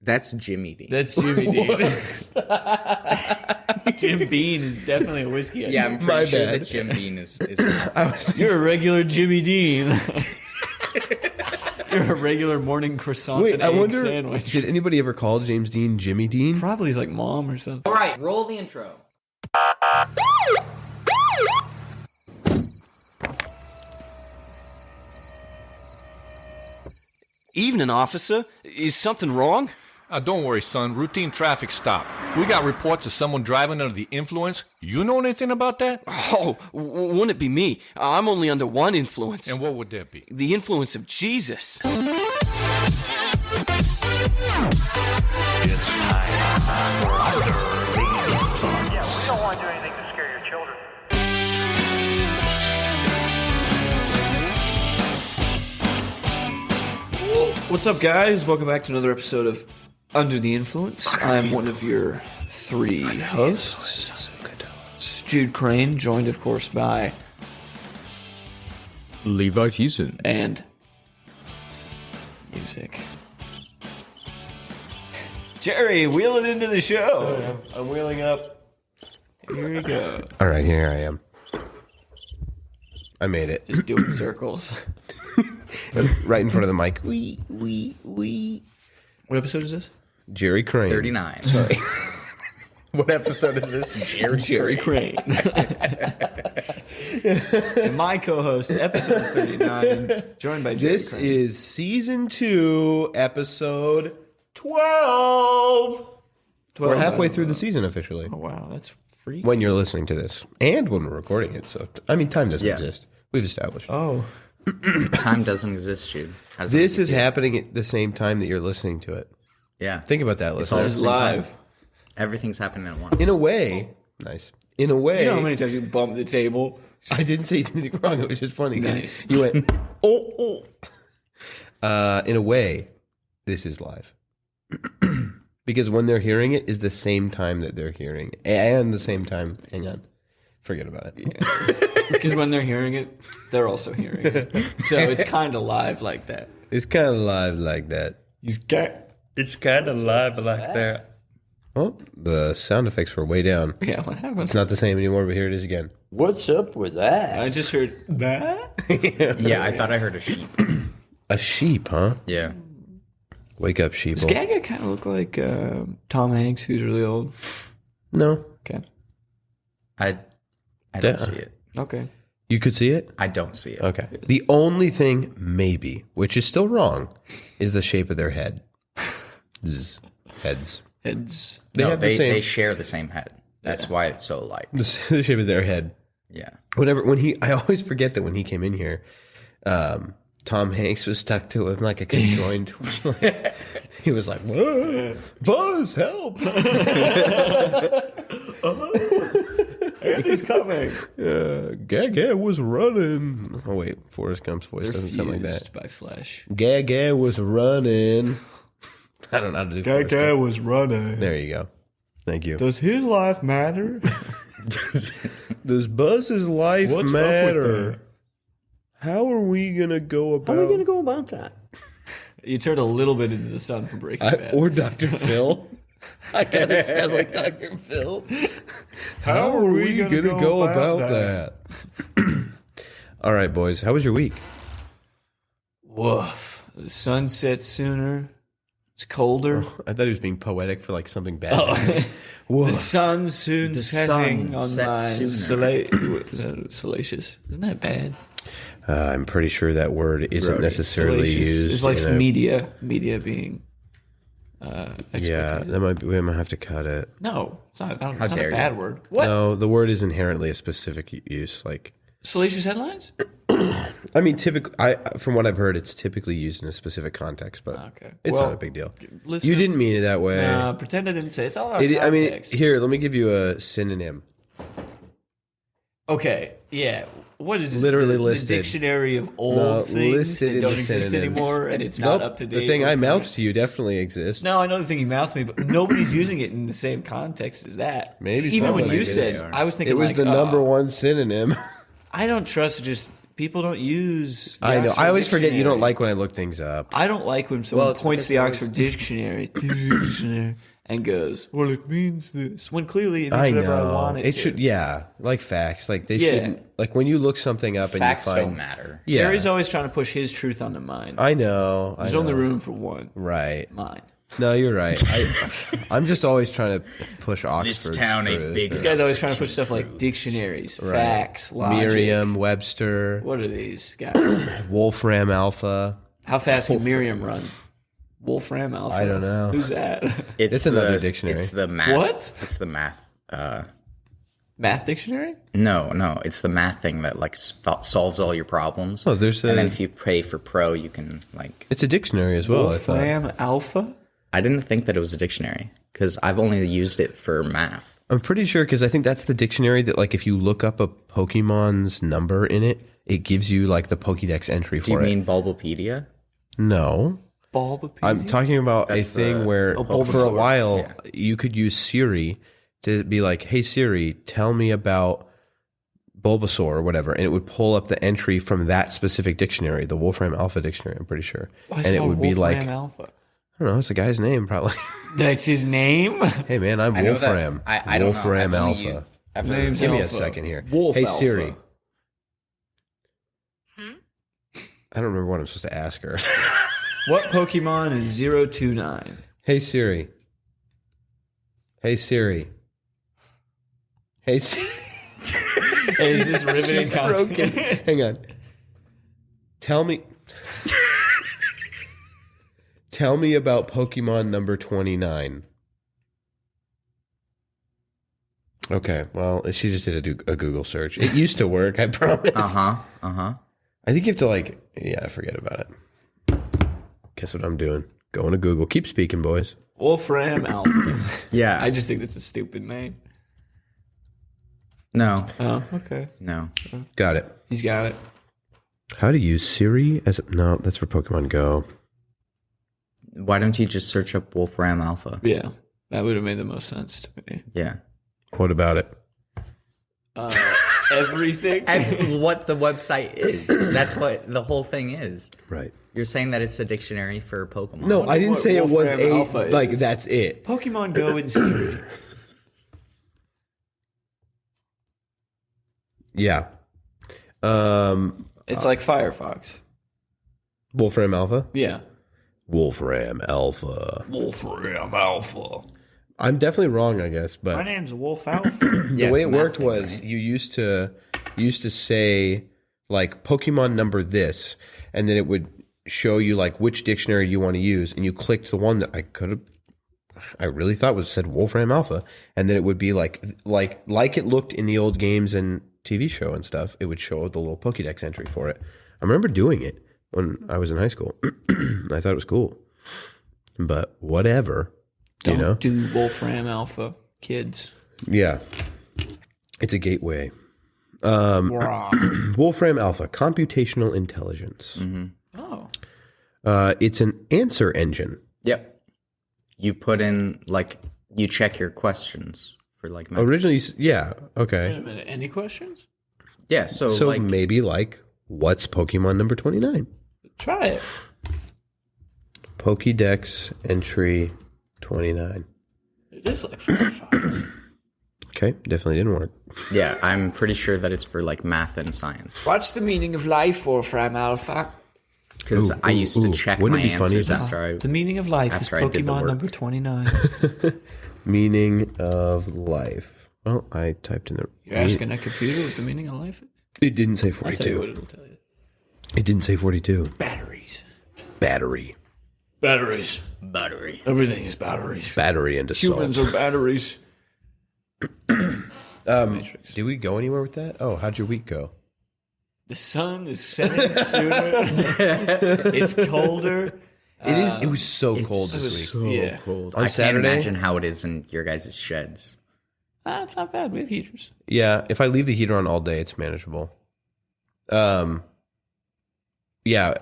That's Jimmy Dean. That's Jimmy Dean. Jim Beam is definitely a whiskey. Yeah, I'm pretty sure that Jim Beam is You're a regular Jimmy Dean. You're a regular morning croissant and egg sandwich. Did anybody ever call James Dean Jimmy Dean? Probably he's like mom or something. All right, roll the intro. Evening, officer. Is something wrong? Don't worry, son. Routine traffic stop. We got reports of someone driving under the influence. You know anything about that? Oh, wouldn't it be me? I'm only under one influence. And what would that be? The influence of Jesus. It's time for Under the Influence. Yeah, we don't want to do anything to scare your children. What's up, guys? Welcome back to another episode of Under the Influence. I'm one of your three hosts. It's Jude Crane, joined, of course, by Levi Thiessen. and music. Jerry, wheel it into the show. I'm wheeling up. Here we go. All right, here I am. I made it. Just doing circles. Right in front of the mic. What episode is this? Jerry Crane. 39. Sorry. What episode is this? Jerry Crane. And my co-host, episode 39, joined by Jerry This Crane. is season 2, episode 12. We're halfway through the season officially. Oh, wow, that's freak. When you're listening to this, and when we're recording it. So, I mean, time doesn't Yeah. exist. We've established. Oh. Time doesn't exist, Jude. This is happening at the same time that you're listening to it. Yeah. Think about that, It's all listeners. This is live. Everything's happening at once. In a way, nice. In a way, You know how many times you bump the table? I didn't say anything wrong. It was just funny. 'Cause Nice. You went, oh. In a way, this is live. Because when they're hearing it is the same time that they're hearing it. And the same time, hang on. Forget about it. Because when they're hearing it, they're also hearing it. So it's kind of live like that. It's kind of live like that. It's kind of live like that. Oh, the sound effects were way down. Yeah, what happened? It's not the same anymore, but here it is again. What's up with that? I just heard that. Yeah, I thought I heard a sheep. A sheep, huh? Yeah. Wake up, sheep. Does Gaga kind of look like Tom Hanks, who's really old? No. Okay. I don't see it. Okay. You could see it? I don't see it. Okay. The only thing, maybe, which is still wrong, is the shape of their head. Heads. Heads. They No, have the same. they share the same head. That's why it's so light. The shape of their head. Yeah. I always forget that when he came in here, Tom Hanks was stuck to him like a conjoined. He was like, "Whoa, Buzz, help!" He's coming. Gaga was running. Oh wait, Forrest Gump's voice doesn't sound like that. Fused by flesh. Gaga was running. I don't know how to do Forrest Gump. was running. There you go. Thank you. Does his life matter? Does Buzz's life What's up with matter? that? How are we gonna go about? How are we going to go about that? You turned a little bit into the sun for Breaking Bad. Or Dr. Phil? I gotta sound like Dr. Phil. How are we gonna go about that? All right, boys. How was your week? Woof. The sun sets sooner. It's colder. I thought he was being poetic for like something bad. The sun's soon The setting sun on sets my sooner. is that salacious? Isn't that bad? I'm pretty sure that word isn't necessarily Salacious. used. It's like in a- media being. Yeah, exploitative. that might be. We might have to cut it. No, it's not. It's not dare a you. bad word. What? No, the word is inherently a specific use. Like, Salacious headlines? I mean, typically, from what I've heard, it's typically used in a specific context, but Okay. it's Well, not a big deal. Listener, You didn't mean it that way. pretend I didn't say it. It's all about I mean, context. here, let me give you a synonym. Okay, yeah. What is this? Literally the listed. dictionary of old No, things listed that in don't the exist synonyms. anymore, and it's not Nope, up to date. The thing I mouthed to you definitely exists. No, I know the thing you mouthed me, but nobody's using it in the same context as that. Maybe even when somebody you is. said, I was thinking It was like, the number one synonym. I don't trust just people don't use. The I know. Oxford I always forget you don't Dictionary. like when I look things up. I don't like when someone it's points because the it was- Oxford Dictionary and goes, "Well, it means this," when clearly it means I whatever I know. want It to. should, yeah, like facts. Like they Yeah. shouldn't. Like when you look something up Facts and you find don't matter. Yeah, Jerry's always trying to push his truth onto mine. I know. There's I only know. room for one. Right. Mine. No, you're right. I'm just always trying to push Oxford. This town ain't big This guy's always trying to push stuff like dictionaries, facts, logic. Merriam Webster, What are these guys? Wolfram Alpha. How fast can Miriam run? Wolfram Alpha. I don't know. Who's that? It's another dictionary. It's the math. What? It's the math. Math dictionary? No, it's the math thing that like solves all your problems. Oh, there's and a- then if you pay for Pro, you can like. It's a dictionary as well. I thought. Wolfram Alpha? I didn't think that it was a dictionary because I've only used it for math. I'm pretty sure because I think that's the dictionary that, like, if you look up a Pokemon's number in it, it gives you like the Pokédex entry Do you for it. mean Bulbapedia? No, Bulbapedia? I'm talking about That's a thing the- where Oh, for a Bulbasaur. while you could use Siri to be like, "Hey Siri, tell me about Bulbasaur or whatever," and it would pull up the entry from that specific dictionary, the Wolfram Alpha dictionary. I'm pretty sure, Why is it and it called would be Wolfram like, Alpha. I don't know, it's a guy's name probably. That's his name? Hey man, I'm I know that- Wolfram. I don't know. Wolfram I've only Alpha. used- I've Name's Give me a Alpha. second here. Wolf Hey Alpha. Siri. I don't remember what I'm supposed to ask her. What Pokemon is 029? Hey Siri. Hey Siri. Hey Siri. Hey, is this riveting Broken. content? Hang on. Tell me. Tell me about Pokemon number 29. Okay, well, she just did a Google search. It used to work, I promise. Uh huh. I think you have to forget about it. Guess what I'm doing? Going to Google. Keep speaking, boys. Wolfram Alpha. Yeah. I just think that's a stupid name. No. Oh, okay. No. Got it. He's got it. How to use Siri as no, that's for Pokemon Go. Why don't you just search up Wolfram Alpha? Yeah, that would have made the most sense to me. Yeah. What about it? Everything. What the website is. That's what the whole thing is. Right. You're saying that it's a dictionary for Pokemon. No, I didn't what say it was Wolfram Alpha like is. that's it. Pokemon Go and Siri. Yeah. It's like Firefox. Wolfram Alpha? Yeah. Wolfram Alpha. Wolfram Alpha. I'm definitely wrong, I guess, My but name's Wolf Alpha. the way it worked was you used to say like Pokemon number this, and then it would show you like which dictionary you want to use, and you clicked the one that I really thought said Wolfram Alpha, and then it would be like it looked in the old games and TV show and stuff. It would show the little Pokédex entry for it. I remember doing it when I was in high school. I thought it was cool, but whatever. Don't do Wolfram Alpha, kids. Yeah. It's a gateway. Wow. Wolfram Alpha, computational intelligence. Oh. It's an answer engine. Yep. You put in you check your questions for Originally, yeah, Wait okay. a minute. Any questions? yeah. So, So maybe what's Pokemon number 29? Try it. Pokédex entry 29. It is like Firefox. Okay, definitely didn't work. yeah, I'm pretty sure that it's for math and science What's the meaning of life, Wolfram Alpha? because I used to ooh. check Wouldn't my it be funny answers if- after I. The meaning of life is After I did the Pokemon work. number 29. Meaning of life. Well, I typed in the. You're asking a computer what the meaning of life is? It didn't say I'll tell you what 42. it'll tell you. It didn't say 42. Batteries. Battery. Batteries. Battery. Everything is batteries. Battery into salt. Humans are batteries. Matrix. Did we go anywhere with that? Oh, how'd your week go? The sun is setting sooner. It's colder. It is. It was so cold this week. Yeah. Cold. On I Saturday? can't imagine how it is in your guys' sheds. It's not bad. We have heaters. Yeah, if I leave the heater on all day, it's manageable. Yeah,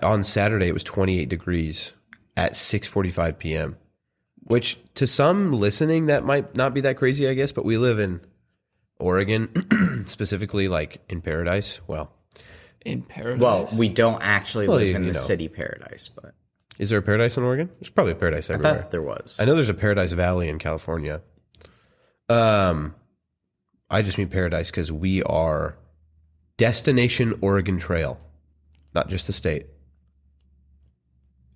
on Saturday it was 28 degrees at 6:45 p.m. Which to some listening that might not be that crazy, I guess, but we live in Oregon, specifically in Paradise. Well, In paradise. Well, we don't actually Well, live you in the know. city paradise, but Is there a paradise in Oregon? There's probably a paradise I everywhere. thought there was. I know there's a Paradise Valley in California. I just mean paradise because we are Destination Oregon Trail, not just the state.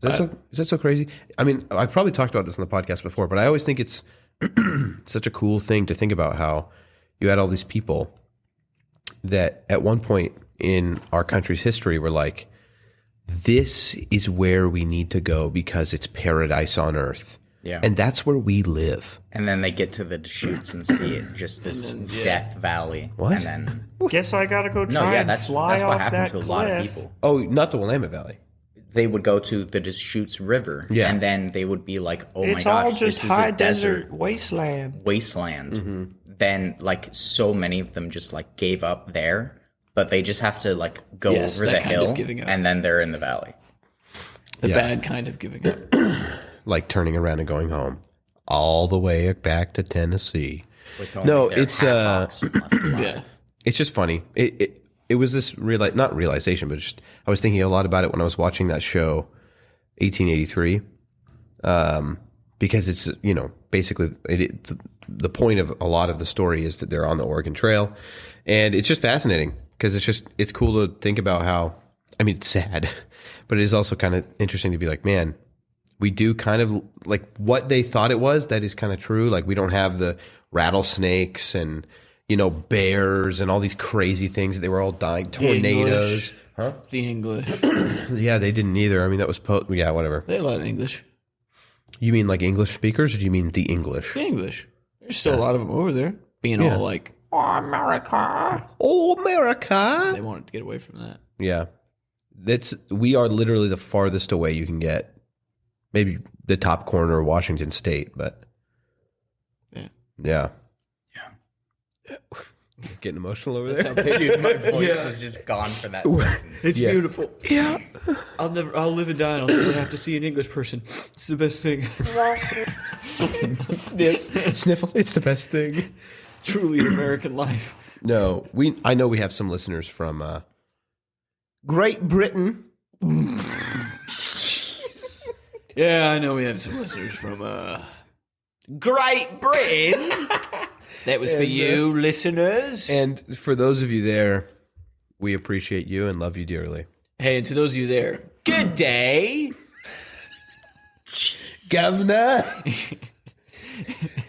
Is that so crazy? I mean, I've probably talked about this on the podcast before, but I always think it's such a cool thing to think about how you had all these people that at one point in our country's history were like, this is where we need to go because it's paradise on earth. Yeah. And that's where we live. And then they get to the Deschutes and see it, just this death valley. What? And then Guess I gotta go try no, yeah, and that's fly what off happened that to a lot of cliff. people. Oh, not the Willamette Valley. They would go to the Deschutes River, Yeah. and then they would be like, "Oh It's my all gosh, just this is high a desert desert wasteland. wasteland." Mm-hmm. Then, like, so many of them just like gave up there, but they just have to like go Yes, over that the kind of hill, giving up. and then they're in the valley. The Yeah. bad kind of giving up. Like turning around and going home. All the way back to Tennessee. With only No, their it's, half oxen left alive. Yeah. It's just funny. It was this not realization, but just I was thinking a lot about it when I was watching that show, 1883, because it's basically the point of a lot of the story is that they're on the Oregon Trail, and it's just fascinating because it's cool to think about how it's sad, but it is also kind of interesting to be like, man, we do kind of like what they thought it was. That is kind of true. Like we don't have the rattlesnakes and bears and all these crazy things that they were all dying. Tornadoes. Huh? The English. Yeah, they didn't either. I mean, that was yeah, whatever. They like English. You mean like English speakers, or do you mean the English? The English. There's still a lot of them over there being all like, "Oh, America." Oh, America! They wanted to get away from that. Yeah, we are literally the farthest away you can get. Maybe the top corner of Washington State, but yeah. Getting emotional over there. Dude, my voice is just gone for that sentence. It's Yeah. beautiful. Yeah. I'll live and die and I'll never have to see an English person. It's the best thing. Sniffle. It's the best thing. Truly an American life. No, I know we have some listeners from Great Britain. Yeah, I know we have some listeners from Great Britain. That was for you, listeners. And for those of you there, we appreciate you and love you dearly. Hey, and to those of you there, good day. Governor.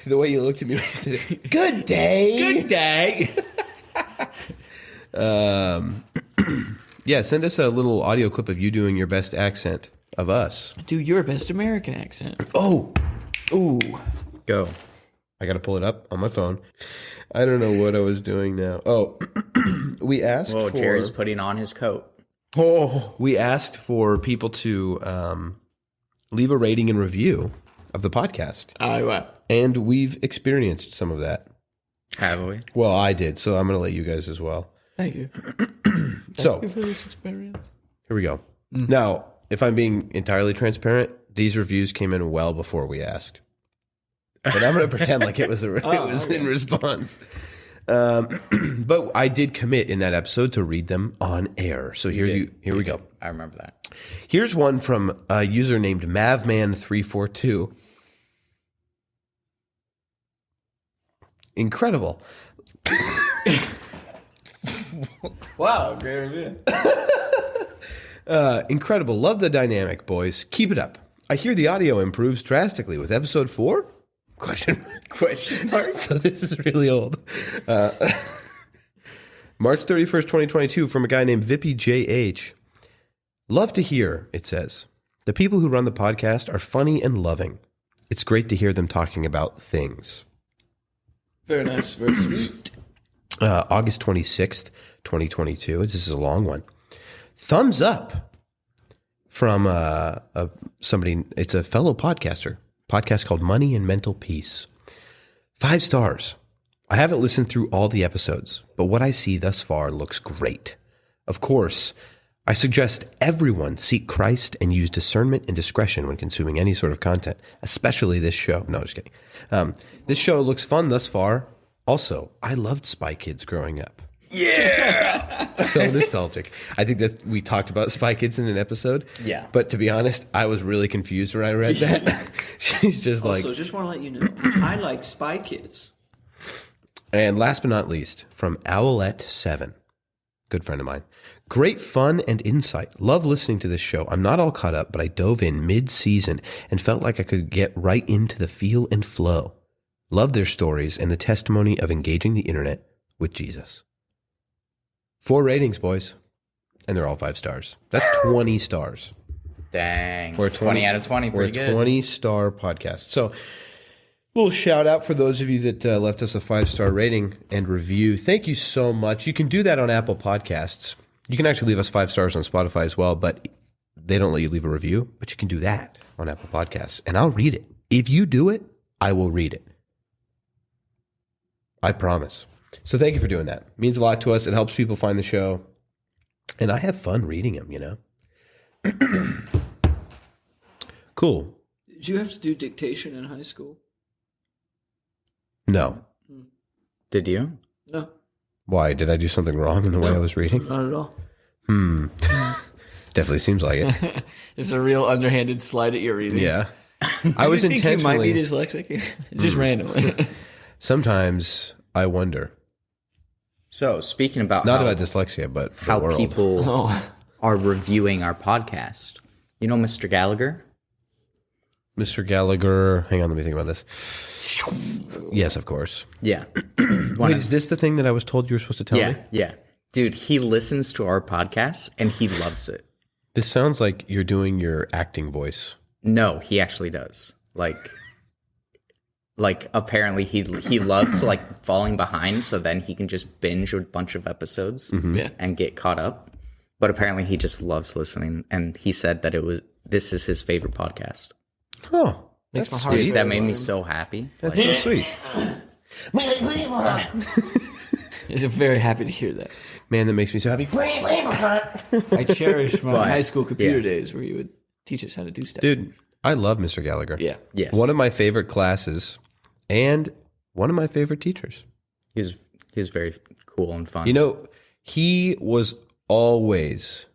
The way you looked at me when you said it. Good day. Good day. Yeah, send us a little audio clip of you doing your best accent of us. Do your best American accent. Oh. Ooh. Go. I got to pull it up on my phone. I don't know what I was doing now. Oh, we asked Whoa, for... Jerry's putting on his coat. Oh, we asked for people to leave a rating and review of the podcast. And we've experienced some of that. Have we? Well, I did, so I'm going to let you guys as well. Thank you. So, Thank you for this experience. here we go. Now, if I'm being entirely transparent, these reviews came in well before we asked. But I'm going to pretend like it was in response. But I did commit in that episode to read them on air. So here we go. I remember that. Here's one from a user named Mavman342. Incredible. Wow, great review. Incredible. Love the dynamic, boys. Keep it up. I hear the audio improves drastically with episode 4? Question mark. So this is really old. March 31st, 2022, from a guy named Vippy JH. Love to hear, it says. The people who run the podcast are funny and loving. It's great to hear them talking about things. Very nice. Very sweet. August 26th, 2022. This is a long one. Thumbs up from somebody. It's a fellow podcast called Money and Mental Peace. 5 stars. I haven't listened through all the episodes, but what I see thus far looks great. Of course, I suggest everyone seek Christ and use discernment and discretion when consuming any sort of content, especially this show. No, just kidding. This show looks fun thus far. Also, I loved Spy Kids growing up. So nostalgic. I think that we talked about Spy Kids in an episode. Yeah. But to be honest, I was really confused when I read that. She's just like. Also, just want to let you know, I like Spy Kids. And last but not least, from Owlette7, good friend of mine. Great fun and insight. Love listening to this show. I'm not all caught up, but I dove in mid-season and felt like I could get right into the feel and flow. Love their stories and the testimony of engaging the internet with Jesus. 4 ratings, boys. And they're all 5 stars. That's 20 stars. Dang. We're 20 out of 20. We're a Pretty good. 20-star podcast. So, little shout out for those of you that left us a 5-star rating and review. Thank you so much. You can do that on Apple Podcasts. You can actually leave us 5 stars on Spotify as well, but they don't let you leave a review. But you can do that on Apple Podcasts, and I'll read it. If you do it, I will read it. I promise. So thank you for doing that. It means a lot to us. It helps people find the show. And I have fun reading them, you know? Cool. Did you have to do dictation in high school? No. Did you? No, Why? Did I do something wrong in the way I was reading? not at all. Definitely seems like it. It's a real underhanded slide at your reading. Yeah. I was You think you might be intentionally. dyslexic? Just randomly. Sometimes I wonder. So, speaking about Not how, about dyslexia, but the how world. people Oh. are reviewing our podcast, you know Mr. Gallagher? Mr. Gallagher. Hang on, let me think about this. Yes, of course. Yeah. Wait, is this the thing that I was told you were supposed to tell Yeah, me? yeah. Dude, he listens to our podcast and he loves it. This sounds like you're doing your acting voice. No, he actually does. Like apparently he loves like falling behind, so then he can just binge a bunch of episodes Yeah. and get caught up. But apparently he just loves listening, and he said that this is his favorite podcast. Oh, Makes my that's heart sweet. Dude, that made me so happy. That's Like, so sweet. I'm very happy to hear that. Man, that makes me so happy. I cherish my But, high school computer yeah. days where you would teach us how to do stuff. Dude, I love Mr. Gallagher. Yeah. yes, One of my favorite classes and one of my favorite teachers. he was very cool and fun. You know, he was always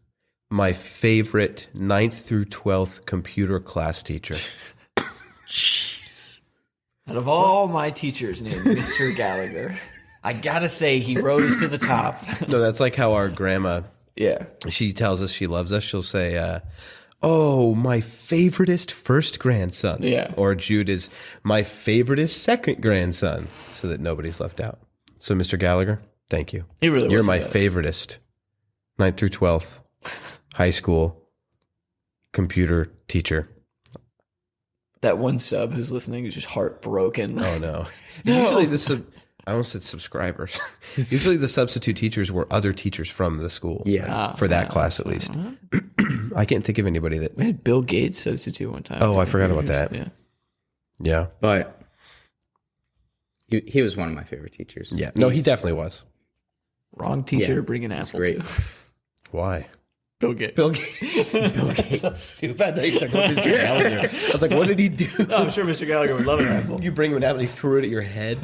my favorite 9th through 12th computer class teacher. Jeez. Out of all my teachers named Mr. Gallagher, I gotta say he rose to the top. No, that's like how our grandma, Yeah. she tells us she loves us. She'll say, oh, my favoritist first grandson. Yeah. Or Jude is my favoritist second grandson, so that nobody's left out. So, Mr. Gallagher, thank you. He really You're was my the best. favoritist 9th through 12th high school computer teacher. That one sub who's listening is just heartbroken. Oh, no. Usually I almost said subscribers. Usually the substitute teachers were other teachers from the school. Yeah. For that class, at least. I can't think of anybody that. We had Bill Gates substitute one time. Oh, I forgot about that. Yeah. Yeah. But he was one of my favorite teachers. Yeah. No, he He's- definitely was. Wrong teacher Yeah. to bring an He's apple great. to. Why? Bill Gates. Bill Gates. Bill Gates. So stupid. I thought you talking about Mr. Gallagher. I was like, what did he do? Oh, I'm sure Mr. Gallagher would love an apple. You bring him an apple and he threw it at your head?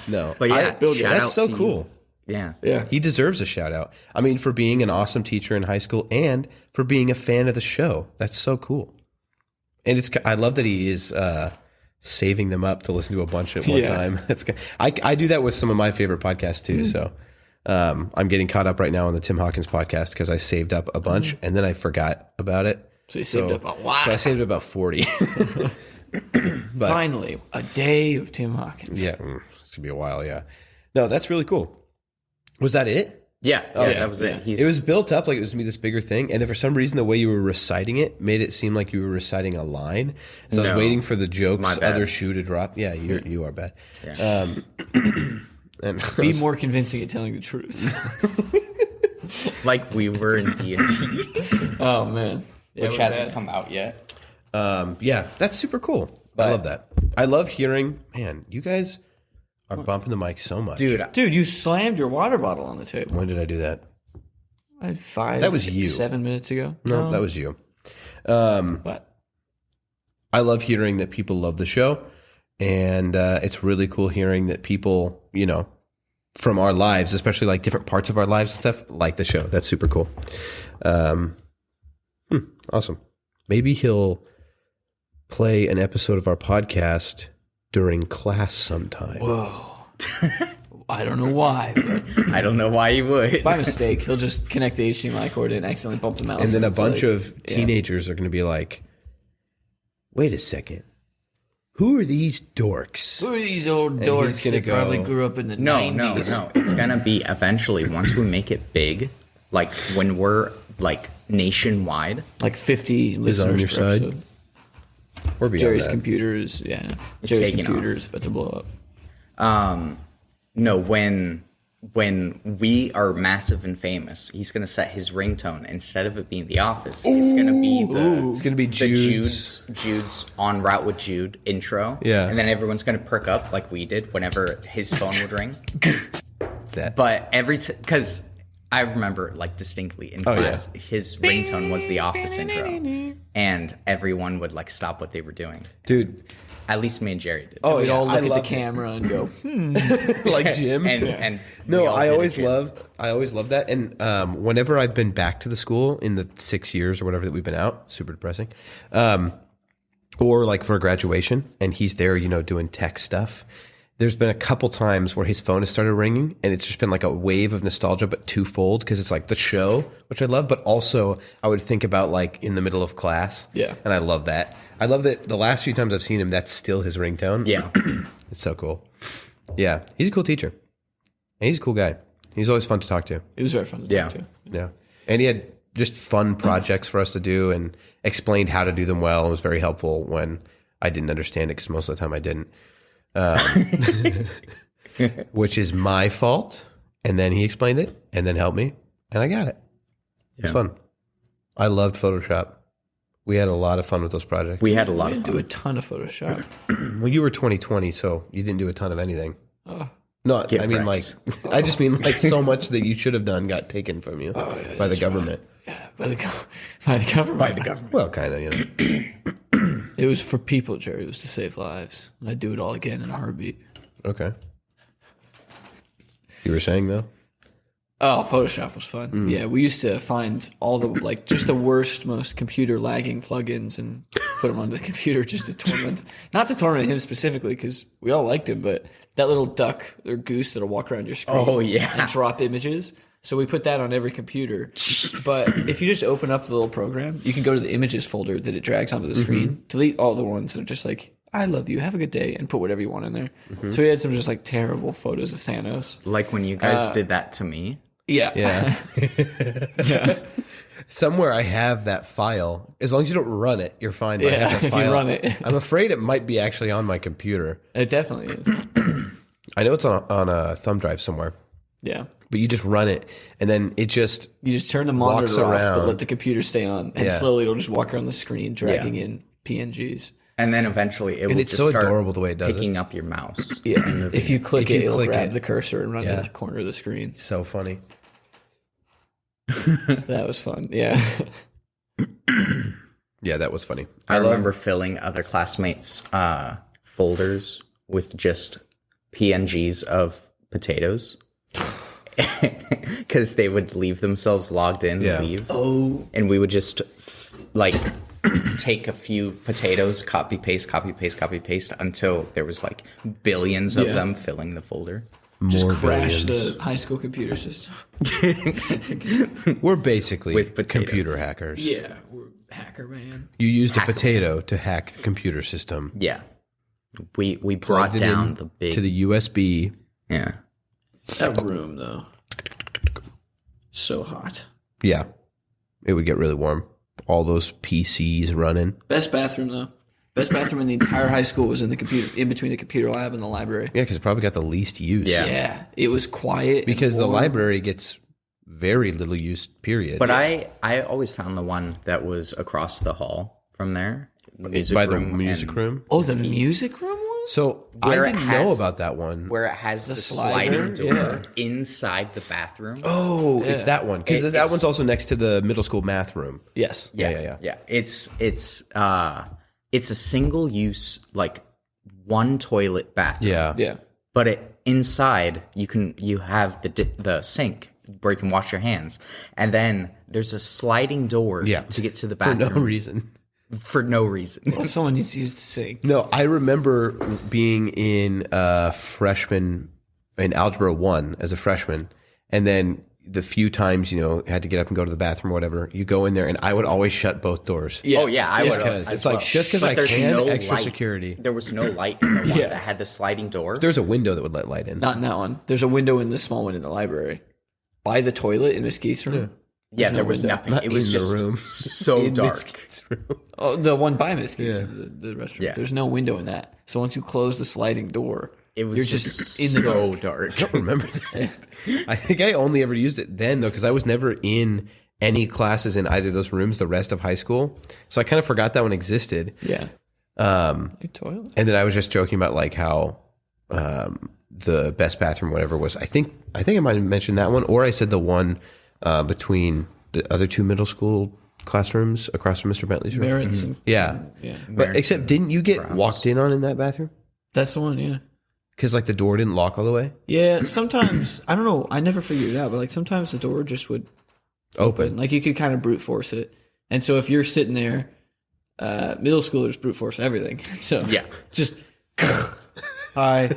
No. But yeah, Bill Gates. shout That's out so to cool. You. Yeah. Yeah. He deserves a shout out. I mean, for being an awesome teacher in high school and for being a fan of the show. That's so cool. And I love that he is saving them up to listen to a bunch at one Yeah. time. I do that with some of my favorite podcasts too. So I'm getting caught up right now on the Tim Hawkins podcast because I saved up a bunch and then I forgot about it. So you saved up a lot. So I saved about 40. Finally, a day of Tim Hawkins. Yeah, it's going to be a while, yeah. No, that's really cool. Was that it? Yeah. yeah, that was yeah. it. It was built up like it was going to be this bigger thing. And then for some reason, the way you were reciting it made it seem like you were reciting a line. So I was No. waiting for the My joke's bad. other shoe to drop. Yeah, you are bad. Yeah. And Be more convincing at telling the truth. Like we were in D&D, Oh, man. Yeah, which we're hasn't bad. come out yet. yeah, that's super cool. I love that. I love hearing, man, you guys are bumping the mic so much. Dude, you slammed your water bottle on the table. When did I do that? That was you. 7 minutes ago. No, that was you. What? I love hearing that people love the show. And it's really cool hearing that people, from our lives, especially like different parts of our lives and stuff, like the show. That's super cool. Awesome. Maybe he'll play an episode of our podcast during class sometime. Whoa. I don't know why. I don't know why you would. By mistake, he'll just connect the HDMI cord and accidentally bump the mouse. And then a it's bunch like- of teenagers are going to be like, wait a second. Who are these dorks? Who are these old he's dorks gonna that probably go- grew up in the No, 90s? no. It's gonna be eventually once we make it big, like when we're like nationwide. Like 50 listeners on your per side? episode. We're beyond Jerry's that. computers, Jerry's taking computers about to blow up. No, when we are massive and famous, he's gonna set his ringtone instead of it being The Office. It's gonna be It's going to be the Jude's. Jude's On Route with Jude intro. Yeah. And then everyone's gonna perk up like we did whenever his phone would ring. That. But because I remember like distinctly in class, his ringtone was The Office intro, and everyone would like stop what they were doing. Dude, At least me and Jerry did. We'd all I look at the loved it. camera and go, like Jim. And No, we all I did always it too. love that. And whenever I've been back to the school in the 6 years or whatever that we've been out, super depressing. Or like for graduation, and he's there, doing tech stuff. There's been a couple times where his phone has started ringing, and it's just been like a wave of nostalgia, but twofold, because it's like the show, which I love, but also I would think about like in the middle of class. Yeah. And I love that. I love that the last few times I've seen him, that's still his ringtone. Yeah. It's so cool. Yeah. He's a cool teacher. And he's a cool guy. He's always fun to talk to. it was very fun to Yeah. talk to. Yeah. And he had just fun projects for us to do and explained how to do them well and was very helpful when I didn't understand it because most of the time I didn't. Which is my fault. And then he explained it and then helped me and I got it. It's fun. I loved Photoshop. We had a lot of fun with those projects. We had a I lot of didn't fun. do a ton of Photoshop. Well, you were 2020, so you didn't do a ton of anything. No, Get I mean, like, wrecked. I just mean, like, so much that you should have done got taken from you by the government. By the government. By the government. Well, kind of, It was for people, Jerry. It was to save lives. And I'd do it all again in a heartbeat. Okay. You were saying, though? Oh, Photoshop was fun. Yeah, we used to find all the, like, just the worst, most computer lagging plugins and put them onto the computer just to torment. Not to torment him specifically, because we all liked him, but that little duck or goose that'll walk around your screen Oh, yeah. and drop images. So we put that on every computer. But if you just open up the little program, you can go to the images folder that it drags onto the screen, delete all the ones that are just like, I love you, have a good day, and put whatever you want in there. So we had some just like terrible photos of Thanos. Like when you guys did that to me. Yeah. Yeah. Somewhere I have that file. As long as you don't run it, you're fine. But I Yeah, have that if you file. run it. I'm afraid it might be actually on my computer. It definitely is. I know it's on a thumb drive somewhere, Yeah. but you just run it, and then it just You just turn the Walks monitor off, around. but let the computer stay on, and Yeah. slowly it'll just walk around the screen, dragging Yeah. in PNGs. And then eventually it will it's just so start adorable the way it does it. picking up your mouse. Yeah. If you click you it, it'll click grab it. the cursor and run Yeah. to the corner of the screen. so funny. That was fun. Yeah. Yeah, that was funny. I remember filling other classmates' folders with just PNGs of potatoes. Because they would leave themselves logged in Yeah. and leave. Oh. And we would just like take a few potatoes, copy paste until there was like billions of Yeah. them filling the folder. Just More crash billions. the high school computer system. We're basically With potatoes. computer hackers. Yeah. We're hacker man. You used a potato to hack the computer system. Yeah. We brought Plugged it down in the big to the USB. yeah. That room, though. So hot. Yeah, it would get really warm. All those PCs running. Best bathroom, though. Best bathroom in the entire high school was in the computer, in between the computer lab and the library. Yeah, because it probably got the least use. Yeah. Yeah. It was quiet. Because and the warm. library gets very little use, period. But I always found the one that was across the hall from there. The music by the room music and room. Oh, the music room one? So I Where it didn't has- know about that one. Where it has the slider? sliding door inside the bathroom. Oh, it's that one. Because that It's- one's also next to the middle school math room. Yes. Yeah. It's a single use like one toilet bathroom. Yeah. Yeah. but inside you have the sink where you can wash your hands, and then there's a sliding door to get to the For bathroom no reason. For no reason. Well, someone needs to use the sink. No, I remember being in freshman in Algebra 1 as a freshman, and then the few times, had to get up and go to the bathroom or whatever, you go in there, and I would always shut both doors. Yeah. Oh, yeah, I would. It's like, just because I can, extra security. There was no light in the one that had the sliding door. There's a window that would let light in. Not in that one. There's a window in the small one in the library. By the toilet in Miss Keith's room. Yeah, there was nothing. It was just room. so dark. Oh, the one by Miss Keith's room, the restroom. Yeah. There's no window in that. So once you close the sliding door, It was you're just in the so dark. I don't remember that. I think I only ever used it then, though, because I was never in any classes in either of those rooms the rest of high school. So I kind of forgot that one existed. Yeah. Your toilet. And then I was just joking about like how the best bathroom, whatever, was. I think I might have mentioned that one, or I said the one between the other two middle school classrooms across from Mr. Bentley's room. Merritt's. And, Yeah. But except, didn't you get walked in on in that bathroom? that's the one, yeah. Because like the door didn't lock all the way? Yeah, sometimes, I don't know, I never figured it out, but like sometimes the door just would Open. like you could kind of brute force it. And so if you're sitting there, middle schoolers brute force everything. So Yeah. just hi.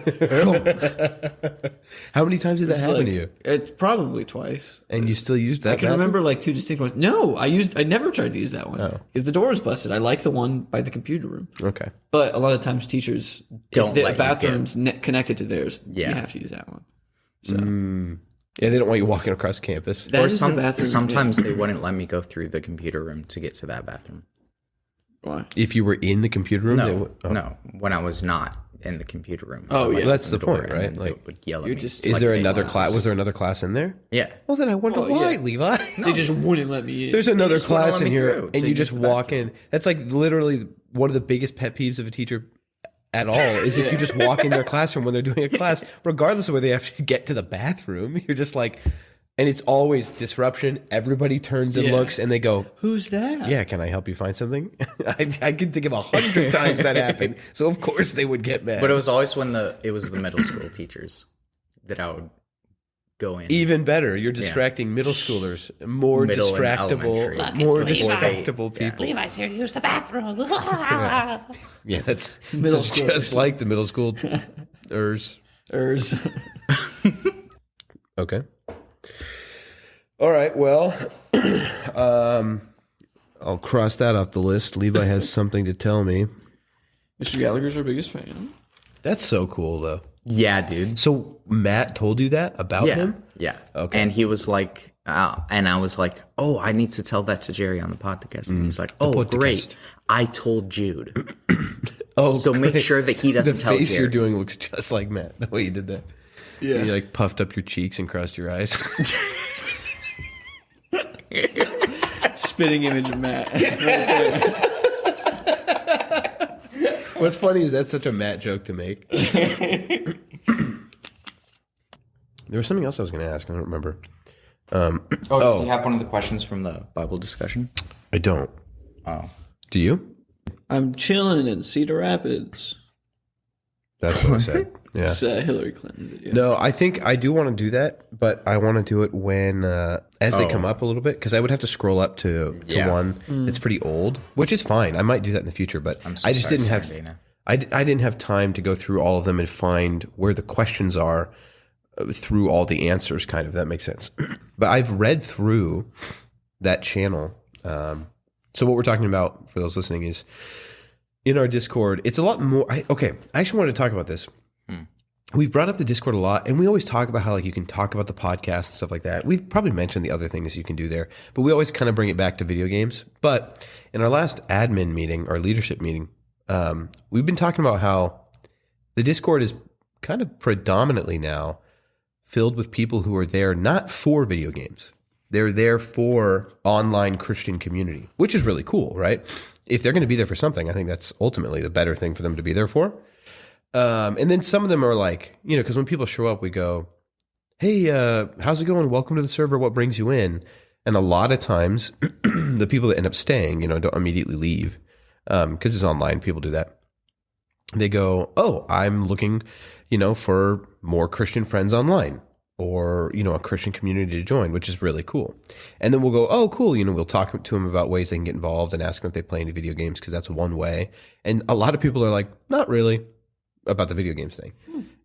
How many times did that happen Like, to you? It's probably twice. And you still used that I can bathroom? remember like two distinct ones. No, I never tried to use that one because the door was busted. I like the one by the computer room, Okay. but a lot of times teachers Don't if the let you bathrooms connected to theirs. Yeah. You have to use that one. So Yeah, they don't want you walking across campus. that Or is the bathroom. sometimes they wouldn't let me go through the computer room to get to that bathroom. Why? If you were in the computer room, they No, would, no, when I was not in the computer room. Oh, yeah. Like, That's the door, point, and right? then they Like, would yell at you're me. just- Is like there they another want class? us. Was there another class in there? Yeah. Well, then I wonder why, yeah. Levi. They just wouldn't let me in. There's another just wouldn't class let in me here, through and to you use just the walk in. That's like literally one of the biggest pet peeves of a teacher at all is if you just walk in their classroom when they're doing a class, regardless of whether they have to get to the bathroom. You're just like, and it's always disruption. Everybody turns and Yeah. looks, and they go, Who's that? "Yeah, can I help you find something?" I can think of 100 times that happened. So of course they would get mad. But it was always when it was the middle school teachers that I would go in. Even better, you're distracting middle schoolers, more Middle and distractible, elementary. more It's Levi. distractible people. Levi's here to use the bathroom. Yeah, that's Middle that's just like the middle school. Ers. Okay. All right. Well, I'll cross that off the list. Levi has something to tell me. Mr. Gallagher's our biggest fan. That's so cool, though. Yeah, dude. So Matt told you that about Yeah. him? Yeah. Okay. And he was like, and I was like, oh, I need to tell that to Jerry on the podcast. And he's like, oh, podcast. great. I told Jude. Oh, so make great. sure that he The doesn't tell face Jerry. you're doing looks just like Matt. The way you did that. Yeah. You like puffed up your cheeks and crossed your eyes. Spitting image of Matt. What's funny is that's such a Matt joke to make. There was something else I was going to ask. I don't remember. Did you have one of the questions from the Bible discussion? I don't. Oh. Do you? I'm chilling in Cedar Rapids. That's what I said. Yeah. It's a Hillary Clinton video. No, I think I do want to do that, but I want to do it when as they come up a little bit, because I would have to scroll up to Yeah. one that's pretty old, which is fine. I might do that in the future, but so I just sorry, didn't have Dana. I didn't have time to go through all of them and find where the questions are through all the answers. Kind of, that makes sense. But I've read through that channel. So what we're talking about for those listening is in our Discord. It's a lot more. I actually wanted to talk about this. We've brought up the Discord a lot, and we always talk about how like you can talk about the podcast and stuff like that. We've probably mentioned the other things you can do there, but we always kind of bring it back to video games. But in our last admin meeting, our leadership meeting, we've been talking about how the Discord is kind of predominantly now filled with people who are there not for video games. They're there for online Christian community, which is really cool, right? If they're going to be there for something, I think that's ultimately the better thing for them to be there for. And then some of them are like, because when people show up, we go, hey, how's it going? Welcome to the server. What brings you in? And a lot of times, the people that end up staying, don't immediately leave because it's online. People do that. they go, oh, I'm looking, for more Christian friends online, or, a Christian community to join, which is really cool. And then we'll go, oh, cool. We'll talk to them about ways they can get involved and ask them if they play any video games, because that's one way. And a lot of people are like, not really, about the video games thing.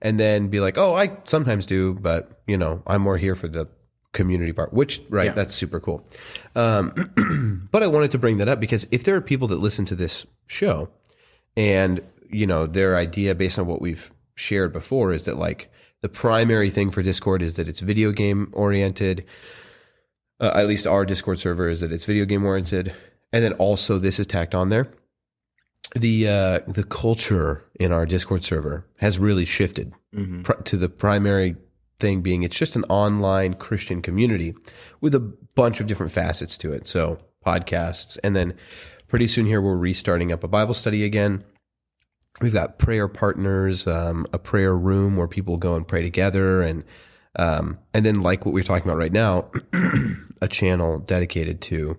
And then be like, oh, I sometimes do, but, I'm more here for the community part, which, right, that's super cool. But I wanted to bring that up because if there are people that listen to this show and, their idea based on what we've shared before is that like, the primary thing for Discord is that it's video game oriented. At least our Discord server is that it's video game oriented. And then also this is tacked on there. The culture in our Discord server has really shifted to the primary thing being it's just an online Christian community with a bunch of different facets to it. So podcasts, and then pretty soon here we're restarting up a Bible study again. We've got prayer partners, a prayer room where people go and pray together, and then like what we're talking about right now, a channel dedicated to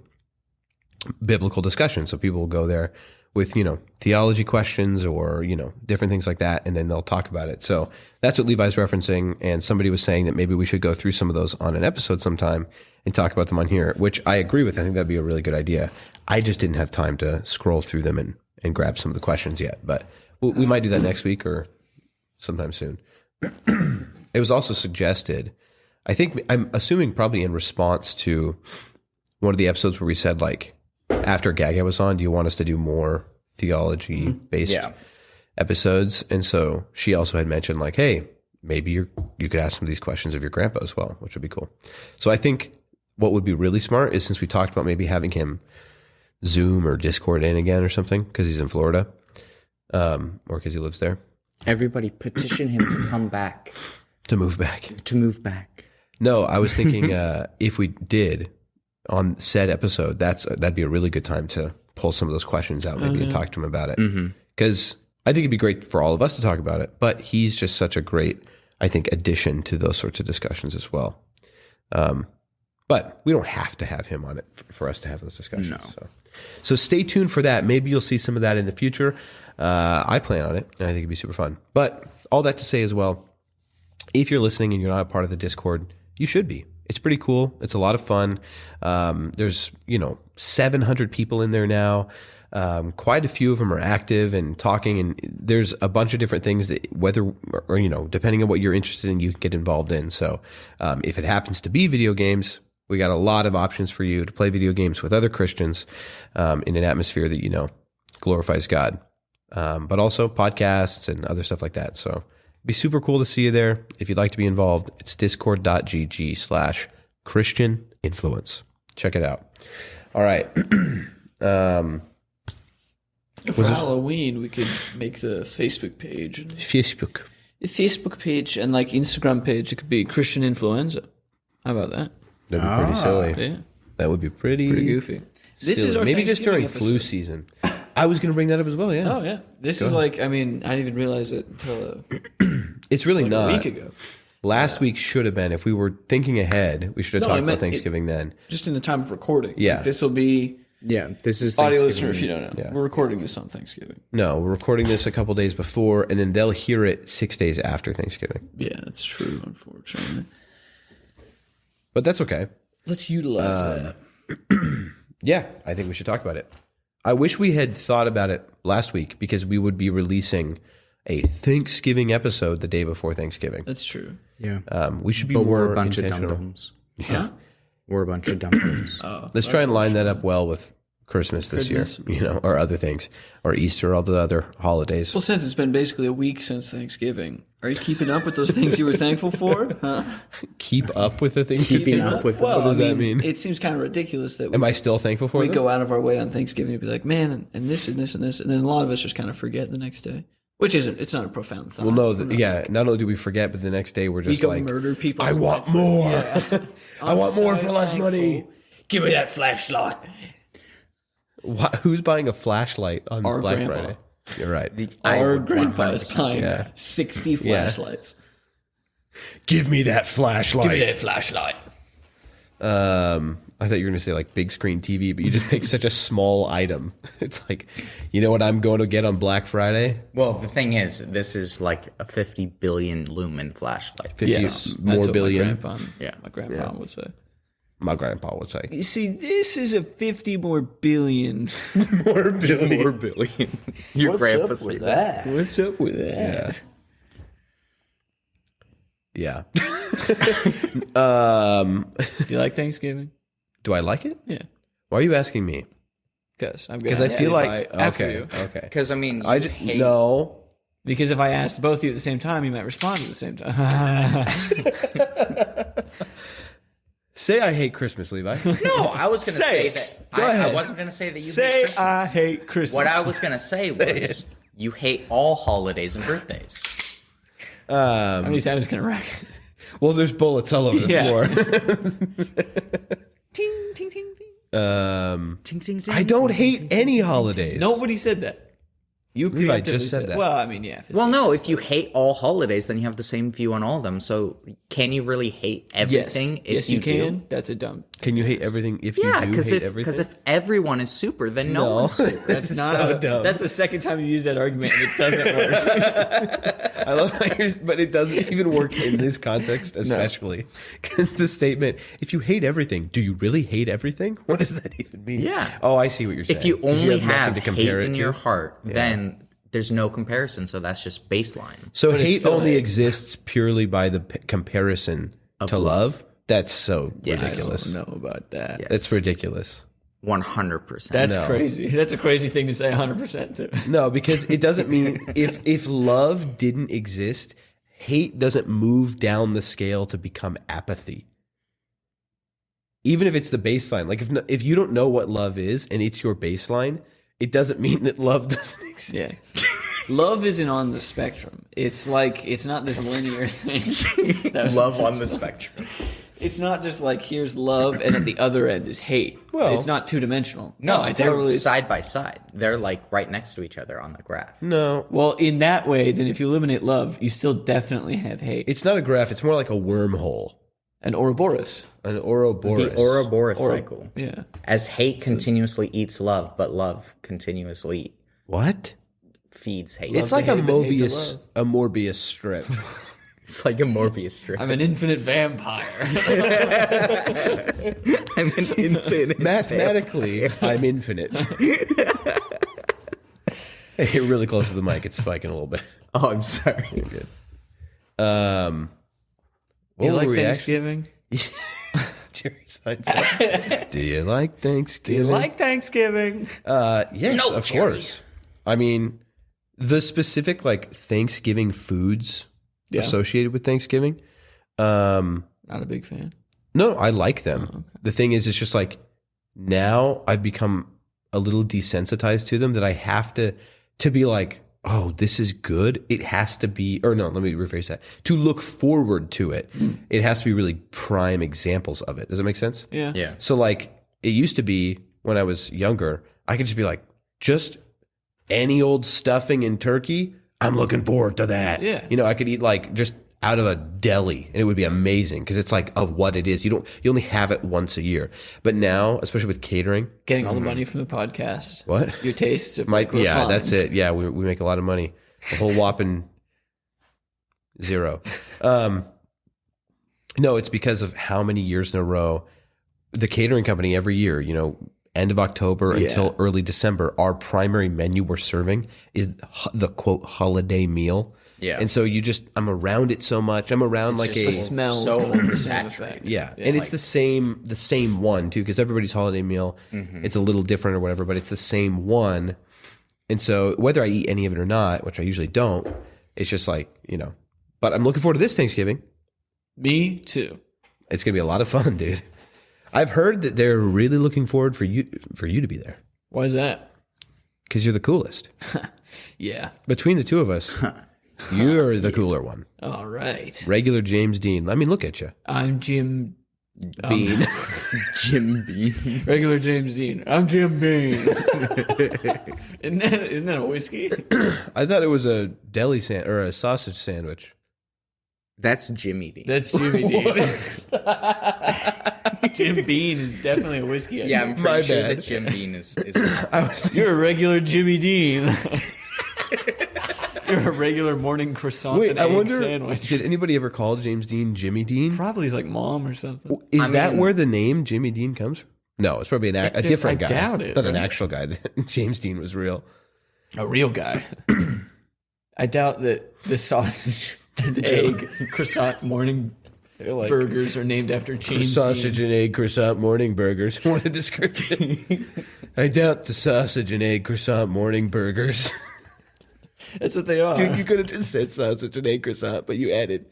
biblical discussion. So people will go there with, theology questions or, different things like that, and then they'll talk about it. So that's what Levi's referencing, and somebody was saying that maybe we should go through some of those on an episode sometime and talk about them on here, which I agree with. I think that'd be a really good idea. I just didn't have time to scroll through them and grab some of the questions yet, but we might do that next week or sometime soon. It was also suggested, I'm assuming probably in response to one of the episodes where we said, like, after Gaga was on, do you want us to do more theology-based episodes? And so she also had mentioned, like, hey, maybe you could ask some of these questions of your grandpa as well, which would be cool. So I think what would be really smart is, since we talked about maybe having him Zoom or Discord in again or something because he's in Florida, or because he lives there. Everybody petition him to come back. To move back. No, I was thinking if we did on said episode, that'd be a really good time to pull some of those questions out maybe and talk to him about it. Because I think it'd be great for all of us to talk about it, but he's just such a great, I think, addition to those sorts of discussions as well. But we don't have to have him on it for us to have those discussions. No. So stay tuned for that. Maybe you'll see some of that in the future. I plan on it, and I think it'd be super fun. But all that to say as well, if you're listening and you're not a part of the Discord, you should be. It's pretty cool. It's a lot of fun. There's 700 people in there now. Quite a few of them are active and talking, and there's a bunch of different things that whether or depending on what you're interested in, you can get involved in. So if it happens to be video games, we got a lot of options for you to play video games with other Christians in an atmosphere that glorifies God. But also podcasts and other stuff like that. So it'd be super cool to see you there. If you'd like to be involved, it's discord.gg/Christian influence. Check it out. All right. For Halloween, we could make the Facebook page. The Facebook page and like Instagram page, it could be Christian Influenza. How about that? That'd be pretty silly. Yeah. That would be pretty goofy. This is our maybe just during Thanksgiving flu episode. season. I was going to bring that up as well, yeah. Oh, yeah. This is like, I didn't even realize it until It's really not. a week ago. Last week should have been. If we were thinking ahead, we should have No, I talked about meant Thanksgiving then. Just in the time of recording. Yeah. Like, this will be This is audio Thanksgiving. listener if you don't know. Yeah. We're recording this on Thanksgiving. No, we're recording this a couple days before, and then they'll hear it 6 days after Thanksgiving. Yeah, that's true, unfortunately. But that's okay. Let's utilize that. Yeah, I think we should talk about it. I wish we had thought about it last week because we would be releasing a Thanksgiving episode the day before Thanksgiving. That's true. Yeah. We should be But more we're a bunch intentional. of dum-dums. Yeah. We're a bunch of dum-dums. Let's try and line that up well with Christmas this year, or other things, or Easter, all the other holidays. Well, since it's been basically a week since Thanksgiving, are you keeping up with those things you were thankful for? Huh? Keep up with the things. Keeping up with Well, what does that mean? It seems kind of ridiculous that Am I still thankful for we them? go out of our way on Thanksgiving to be like, man, and this and this and this, and then a lot of us just kind of forget the next day, which it's not a profound thought. Well, no, not only do we forget, but the next day we're we just go like, murder people. I want more. I want more for so less money. thankful. Give me that flashlight. Who's buying a flashlight on Our Black grandpa. Friday? You're right. Our grandpa is buying Yeah. 60 flashlights. Give me that flashlight. Give me that flashlight. I I thought you were going to say like big screen TV, but you just picked such a small item. It's like, you know what I'm going to get on Black Friday? Well, the thing is, this is like a 50 billion lumen flashlight. 50 Yes, more that's what billion. My grandpa would say. My grandpa would say. You see, this is a 50 more billion. More billion. Your What's grandpa up said with that? What's up with that? Yeah. Do you like Thanksgiving? Do I like it? Yeah. Why are you asking me? Because I feel like after okay, you. okay. Because, I mean, I you just hate- no. Because if I asked both of you at the same time, you might respond at the same time. Say I hate Christmas, Levi. No, I was going to Say say it. that. Go I ahead. wasn't going to say that you hate Say Christmas. I hate Christmas. What I was going to say was you hate all holidays and birthdays. How many times can I rack it? Well, there's bullets all over the Yeah. floor. Ting, ting, ting, ting. Ting, ting, ting, I don't ting, hate ting, ting, any ting. holidays. Nobody said that. You Levi preemptively just said that. Well, I mean, yeah. if it's- Well, no, if you hate all holidays, then you have the same view on all of them. So can you really hate yes, everything if yes, you, you can. do? That's a dumb. Can you hate everything if Yeah, you do because hate everything? if everyone is super, then no, No. one's super. That's not. so dumb. That's the second time you use that argument, and it doesn't work. I love how but it doesn't even work in this context, especially because the statement, "If you hate everything, do you really hate everything?" What does that even mean? Yeah. Oh, I see what you're saying. If you 'Cause only nothing have to hate compare it in to. your heart, then there's no comparison. So that's just baseline. So But it's hate still only hate. exists purely by the comparison to love. That's so Yes. ridiculous. I don't know about that. Yes. That's ridiculous. 100%. That's No. crazy. That's a crazy thing to say 100% to. No, because it doesn't mean if love didn't exist, hate doesn't move down the scale to become apathy. Even if it's the baseline, like if you don't know what love is and it's your baseline, it doesn't mean that love doesn't exist. Yeah. Love isn't on the spectrum. It's like, it's not this linear thing. That was love on intentional. the spectrum. It's not just like, here's love, and at the other end is hate. Well- it's not two dimensional. No, I they're totally. side by side. They're like right next to each other on the graph. No, Well, in that way, then if you eliminate love, you still definitely have hate. it's not a graph. It's more like a wormhole, An Ouroboros. an Ouroboros. The Ouroboros cycle. Yeah. As hate continuously eats love, but love continuously What? feeds hate. It's like a hate, but hate to Mobius, love. a Morbius strip. It's like a Morbius strip. I'm an infinite vampire. I'm an infinite. Mathematically, I'm infinite. Hey, you're really close to the mic. It's spiking a little bit. Oh, I'm sorry. Good. What You were like we Thanksgiving? Jerry Seinfeld. Do you like Do Thanksgiving? you like Thanksgiving? Yes, No, of Jerry. course. I mean, the specific like Thanksgiving foods associated with Thanksgiving. Not a big fan. No, I like them. The thing is, it's just like now I've become a little desensitized to them that I have to be like, oh, this is good. It has to be, or no, let me rephrase that. To look forward to it, it has to be really prime examples of it. Does that make sense? Yeah. Yeah. So like it used to be when I was younger, I could just be like, just any old stuffing and turkey. I'm looking forward to that. Yeah. You know, I could eat like just out of a deli and it would be amazing because it's like of what it is. You only have it once a year. But now, especially with catering, Getting all the money from the podcast. What? Your tastes of Mike, like, yeah, refined. that's it. Yeah, we make a lot of money. A whole whopping zero. No, it's because of how many years in a row the catering company every year, you know, end of October until early December, our primary menu we're serving is the quote holiday meal. Yeah. And so I'm around it so much. I'm around like just a The smells So don't have the same oversaturated. effect. yeah, and it's the same one too, because everybody's holiday meal, it's a little different or whatever, but it's the same one. And so whether I eat any of it or not, which I usually don't, it's just like, you know. But I'm looking forward to this Thanksgiving. Me too. It's gonna be a lot of fun, dude. I've heard that they're really looking forward for you to be there Why is that? because you're the coolest. Yeah. Between the two of us, you're the cooler one. All right. Regular James Dean. I mean, look at you. I'm Jim Bean. Jim Beam. Regular James Dean. I'm Jim Bean. isn't that a whiskey? I thought it was a deli or a sausage sandwich. That's Jimmy Dean. That's Jimmy Dean. Jim Beam is definitely a whiskey. Yeah, I'm pretty sure that Jim Beam is You're a regular Jimmy Dean. You're a regular morning croissant Wait, and I egg wonder, sandwich. did anybody ever call James Dean Jimmy Dean? Probably he's like mom or something. Is that where the name Jimmy Dean comes from? No, it's probably a different guy. I doubt it. Not an actual guy. James Dean was real. A real guy. I doubt that the sausage and egg croissant morning burgers are named after James Sausage Dean. and egg croissant morning burgers. What a description. I doubt the sausage and egg croissant morning burgers. That's what they are. Dude, you could have just said sausage and egg croissant, but you added.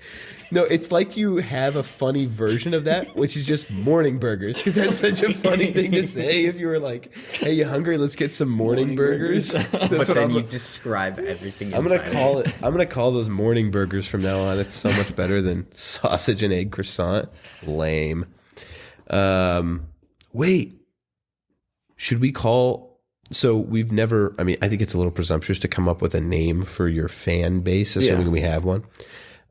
No, it's like you have a funny version of that, which is just morning burgers, because that's such a funny thing to say. If you were like, "Hey, you hungry? Let's get some morning burgers." That's but what then I'm. you describe everything. I'm gonna inside call it. I'm gonna call those morning burgers from now on. It's so much better than sausage and egg croissant. Lame. Wait. Should we call? So we've never. I mean, I think it's a little presumptuous to come up with a name for your fan base, assuming we have one.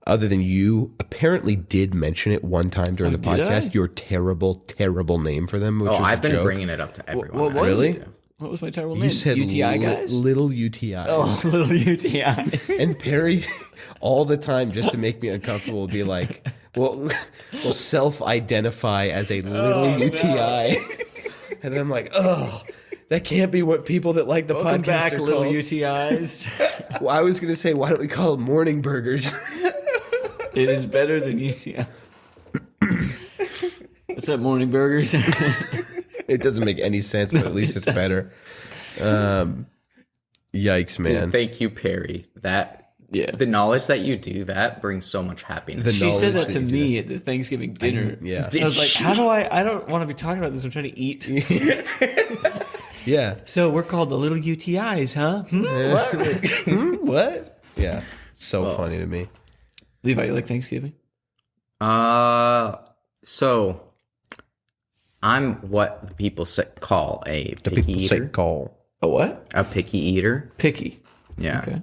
Other than you apparently did mention it one time during the podcast. Your terrible, terrible name for them. Which was I've a been joke. bringing it up to everyone. What was Really? it? What was my terrible You name? said UTI guys? little UTIs. Oh, little UTIs. And Perry, all the time, just to make me uncomfortable, would be like, "Well, self-identify as a little UTI," and then I'm like, "Oh, that can't be what people that like the Welcome podcast back, are little called." UTIs. Well, I was going to say, why don't we call them morning burgers? It is better than UTI. What's up, morning burgers? It doesn't make any sense, but at least it's better. Yikes, man! Thank you, Perry. The knowledge that you do that brings so much happiness. She said that knowledge to that you me at the Thanksgiving dinner. Yeah. I was like, how do I don't want to be talking about this. I'm trying to eat. Yeah. So we're called the little UTIs, huh? What? Yeah. So funny to me. Levi, you like Thanksgiving? So I'm what the people call a picky eater. Call. A what? A picky eater. Picky. Yeah. Okay.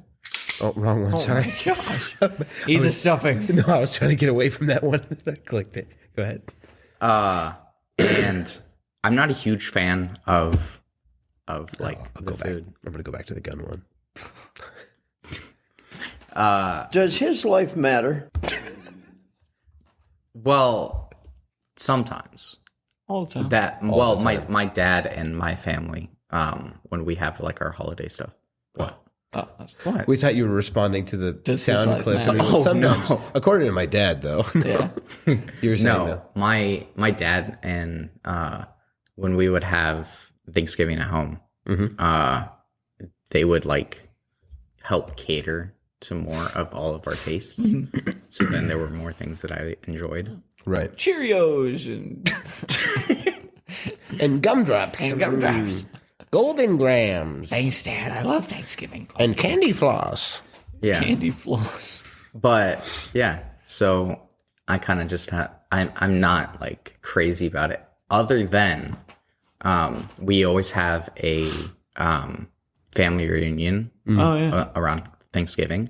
Oh, wrong one. Sorry. Gosh. Eat the stuffing. No, I was trying to get away from that one. I clicked it. Go ahead. And I'm not a huge fan of like the food. I'm going to go back to the gun one. Does his life matter? Well, sometimes. All the time. My dad and my family, when we have like our holiday stuff. What? What? We thought you were responding to the Does his sound life clip. matter? And Oh, sometimes, no. according to my dad, though. Yeah. You were saying No, though. my dad and when we would have Thanksgiving at home, they would like help cater to more of all of our tastes. So then there were more things that I enjoyed. Right. Cheerios and And gumdrops. Golden grams. thanks, Dad. I love Thanksgiving. And candy floss. Yeah, Candy floss. but yeah. So I kind of just I'm not like crazy about it. Other than we always have a family reunion around Thanksgiving,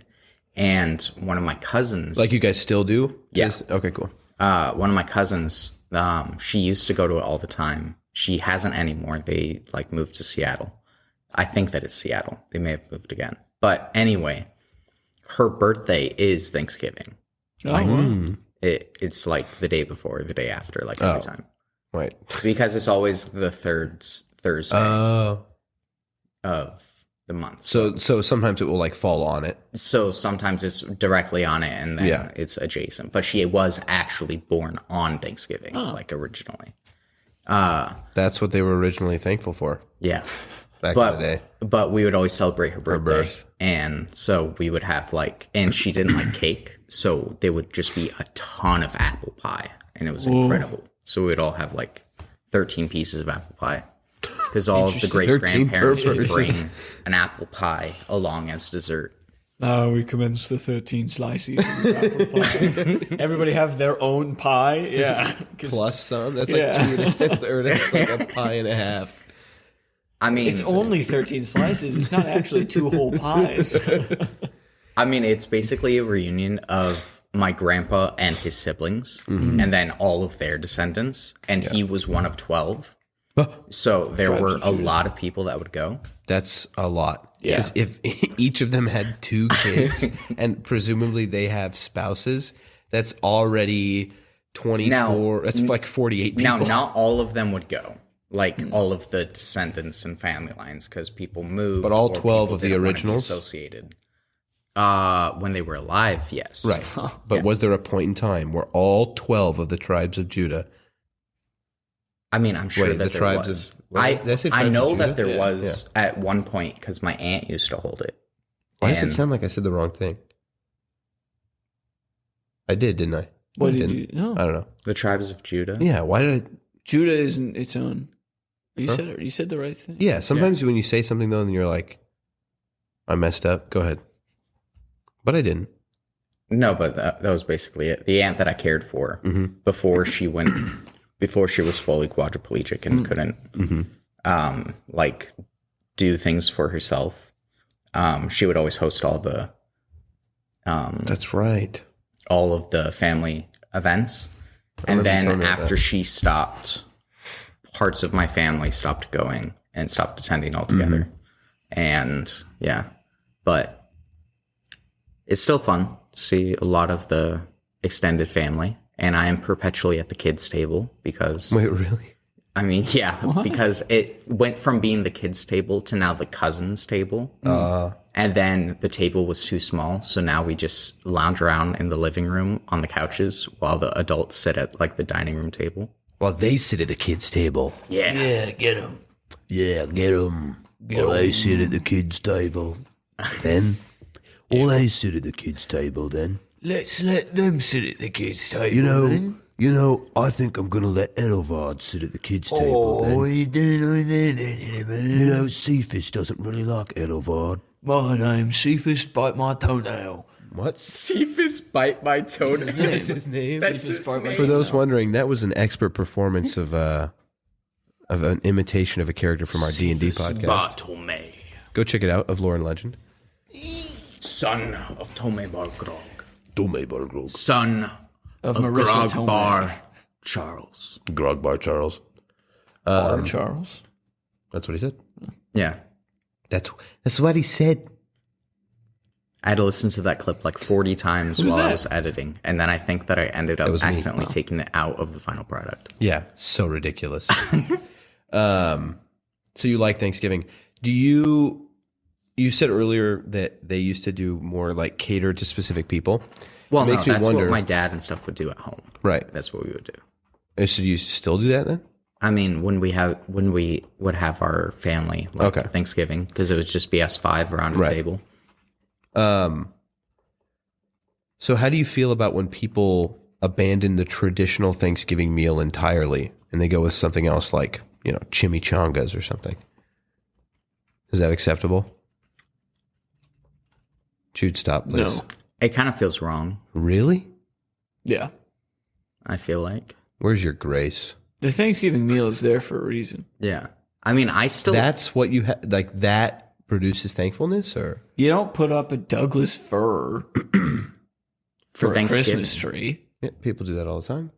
and one of my cousins, Like you guys still do? Yeah. Okay, cool. one of my cousins, she used to go to it all the time. She hasn't anymore. They like moved to Seattle. I think that it's Seattle. They may have moved again. But anyway, her birthday is Thanksgiving. It's like the day before, the day after, like every time. Right. Because it's always the third Thursday of the month. So sometimes it will like fall on it. So sometimes it's directly on it and then it's adjacent. But she was actually born on Thanksgiving, like originally. That's what they were originally thankful for Yeah. back in the day. But we would always celebrate her birthday. birth. And so we would have like, and she didn't like cake. So there would just be a ton of apple pie. And it was incredible. So we would all have like 13 pieces of apple pie. Because all of the great 13 grandparents per would person. bring an apple pie along as dessert. Now we commence the 13 slices of apple pie. Everybody have their own pie. Yeah. Plus some. That's like 2.5, or that's like a pie and a half. I mean, It's only 13 slices. It's not actually 2 whole pies. I mean, it's basically a reunion of my grandpa and his siblings, and then all of their descendants, and he was one of 12. So there were a lot of people that would go. That's a lot. Yeah. 'Cause if each of them had 2 kids and presumably they have spouses, that's already 24. That's like 48 people. Now, not all of them would go. Like all of the descendants and family lines, because people moved. But all or 12 people of the didn't wanna be originals? associated. When they were alive, yes. Right. But was there a point in time where all 12 of the tribes of Judah? I mean, I'm sure Wait, that the there tribes was. of- did I say tribes I of know Judah? that there Yeah. was at one point, because my aunt used to hold it. Why does it And- sound like I said the wrong thing? I did, didn't I? What I did didn't. you? No, I don't know. The tribes of Judah? Yeah, why did I? Judah isn't its own. You said the right thing. Yeah, sometimes when you say something though, and you're like, I messed up. Go ahead. But I didn't. No, but that was basically it. The aunt that I cared for before she was fully quadriplegic and couldn't, like, do things for herself. She would always host all That's right. of the family events, and remember you telling then me about after that. she stopped, parts of my family stopped going and stopped attending altogether. And yeah, but it's still fun to see a lot of the extended family, and I am perpetually at the kids table because Wait, really? I mean, yeah, because it went from being the kids table to now the cousins table. And then the table was too small, so now we just lounge around in the living room on the couches while the adults sit at like the dining room table. Well, they sit at the kids' table. Yeah. Get him. Yeah, get them. Well, they sit at the kids' table. Then, they sit at the kids' table. Then, Let's let them sit at the kids' table. I think I'm gonna let Edelvard sit at the kids' table. Oh, you didn't know that, Cephas doesn't really like Edelvard. My name's Cephas, bite my toenail. What? Cephas bite my toenail. That's his name. That's Cephas his bite my name. For those wondering, that was an expert performance of an imitation of a character from our D&D podcast. Bartolome, Go check it out, of Lore and Legend. son of Tome Bar Grog, Grogbar son Of Marissa Tomei. Bar Charles. Charles. Barb Charles. That's what he said. Yeah. That's what he said. I had to listen to that clip like 40 times Who's while I that? was editing, and then I think that I ended up was me. accidentally taking it out of the final product. Yeah, so ridiculous. So you like Thanksgiving. Do you said earlier that they used to do more like cater to specific people. Well, It no, makes me that's wonder. what my dad and stuff would do at home. Right. That's what we would do. So do you still do that then? I mean, when we would have our family, like Okay. Thanksgiving, because it would just be us 5 around a Right. table. So how do you feel about when people abandon the traditional Thanksgiving meal entirely and they go with something else like, chimichangas or something? Is that acceptable? Jude, stop, please. No. It kind of feels wrong, Really? Yeah. I feel like. Where's your grace? The Thanksgiving meal is there for a reason. Yeah. I mean, I still... That's what you like that produces thankfulness, or You don't put up a Douglas fir for a Thanksgiving. Christmas tree. yeah, people do that all the time,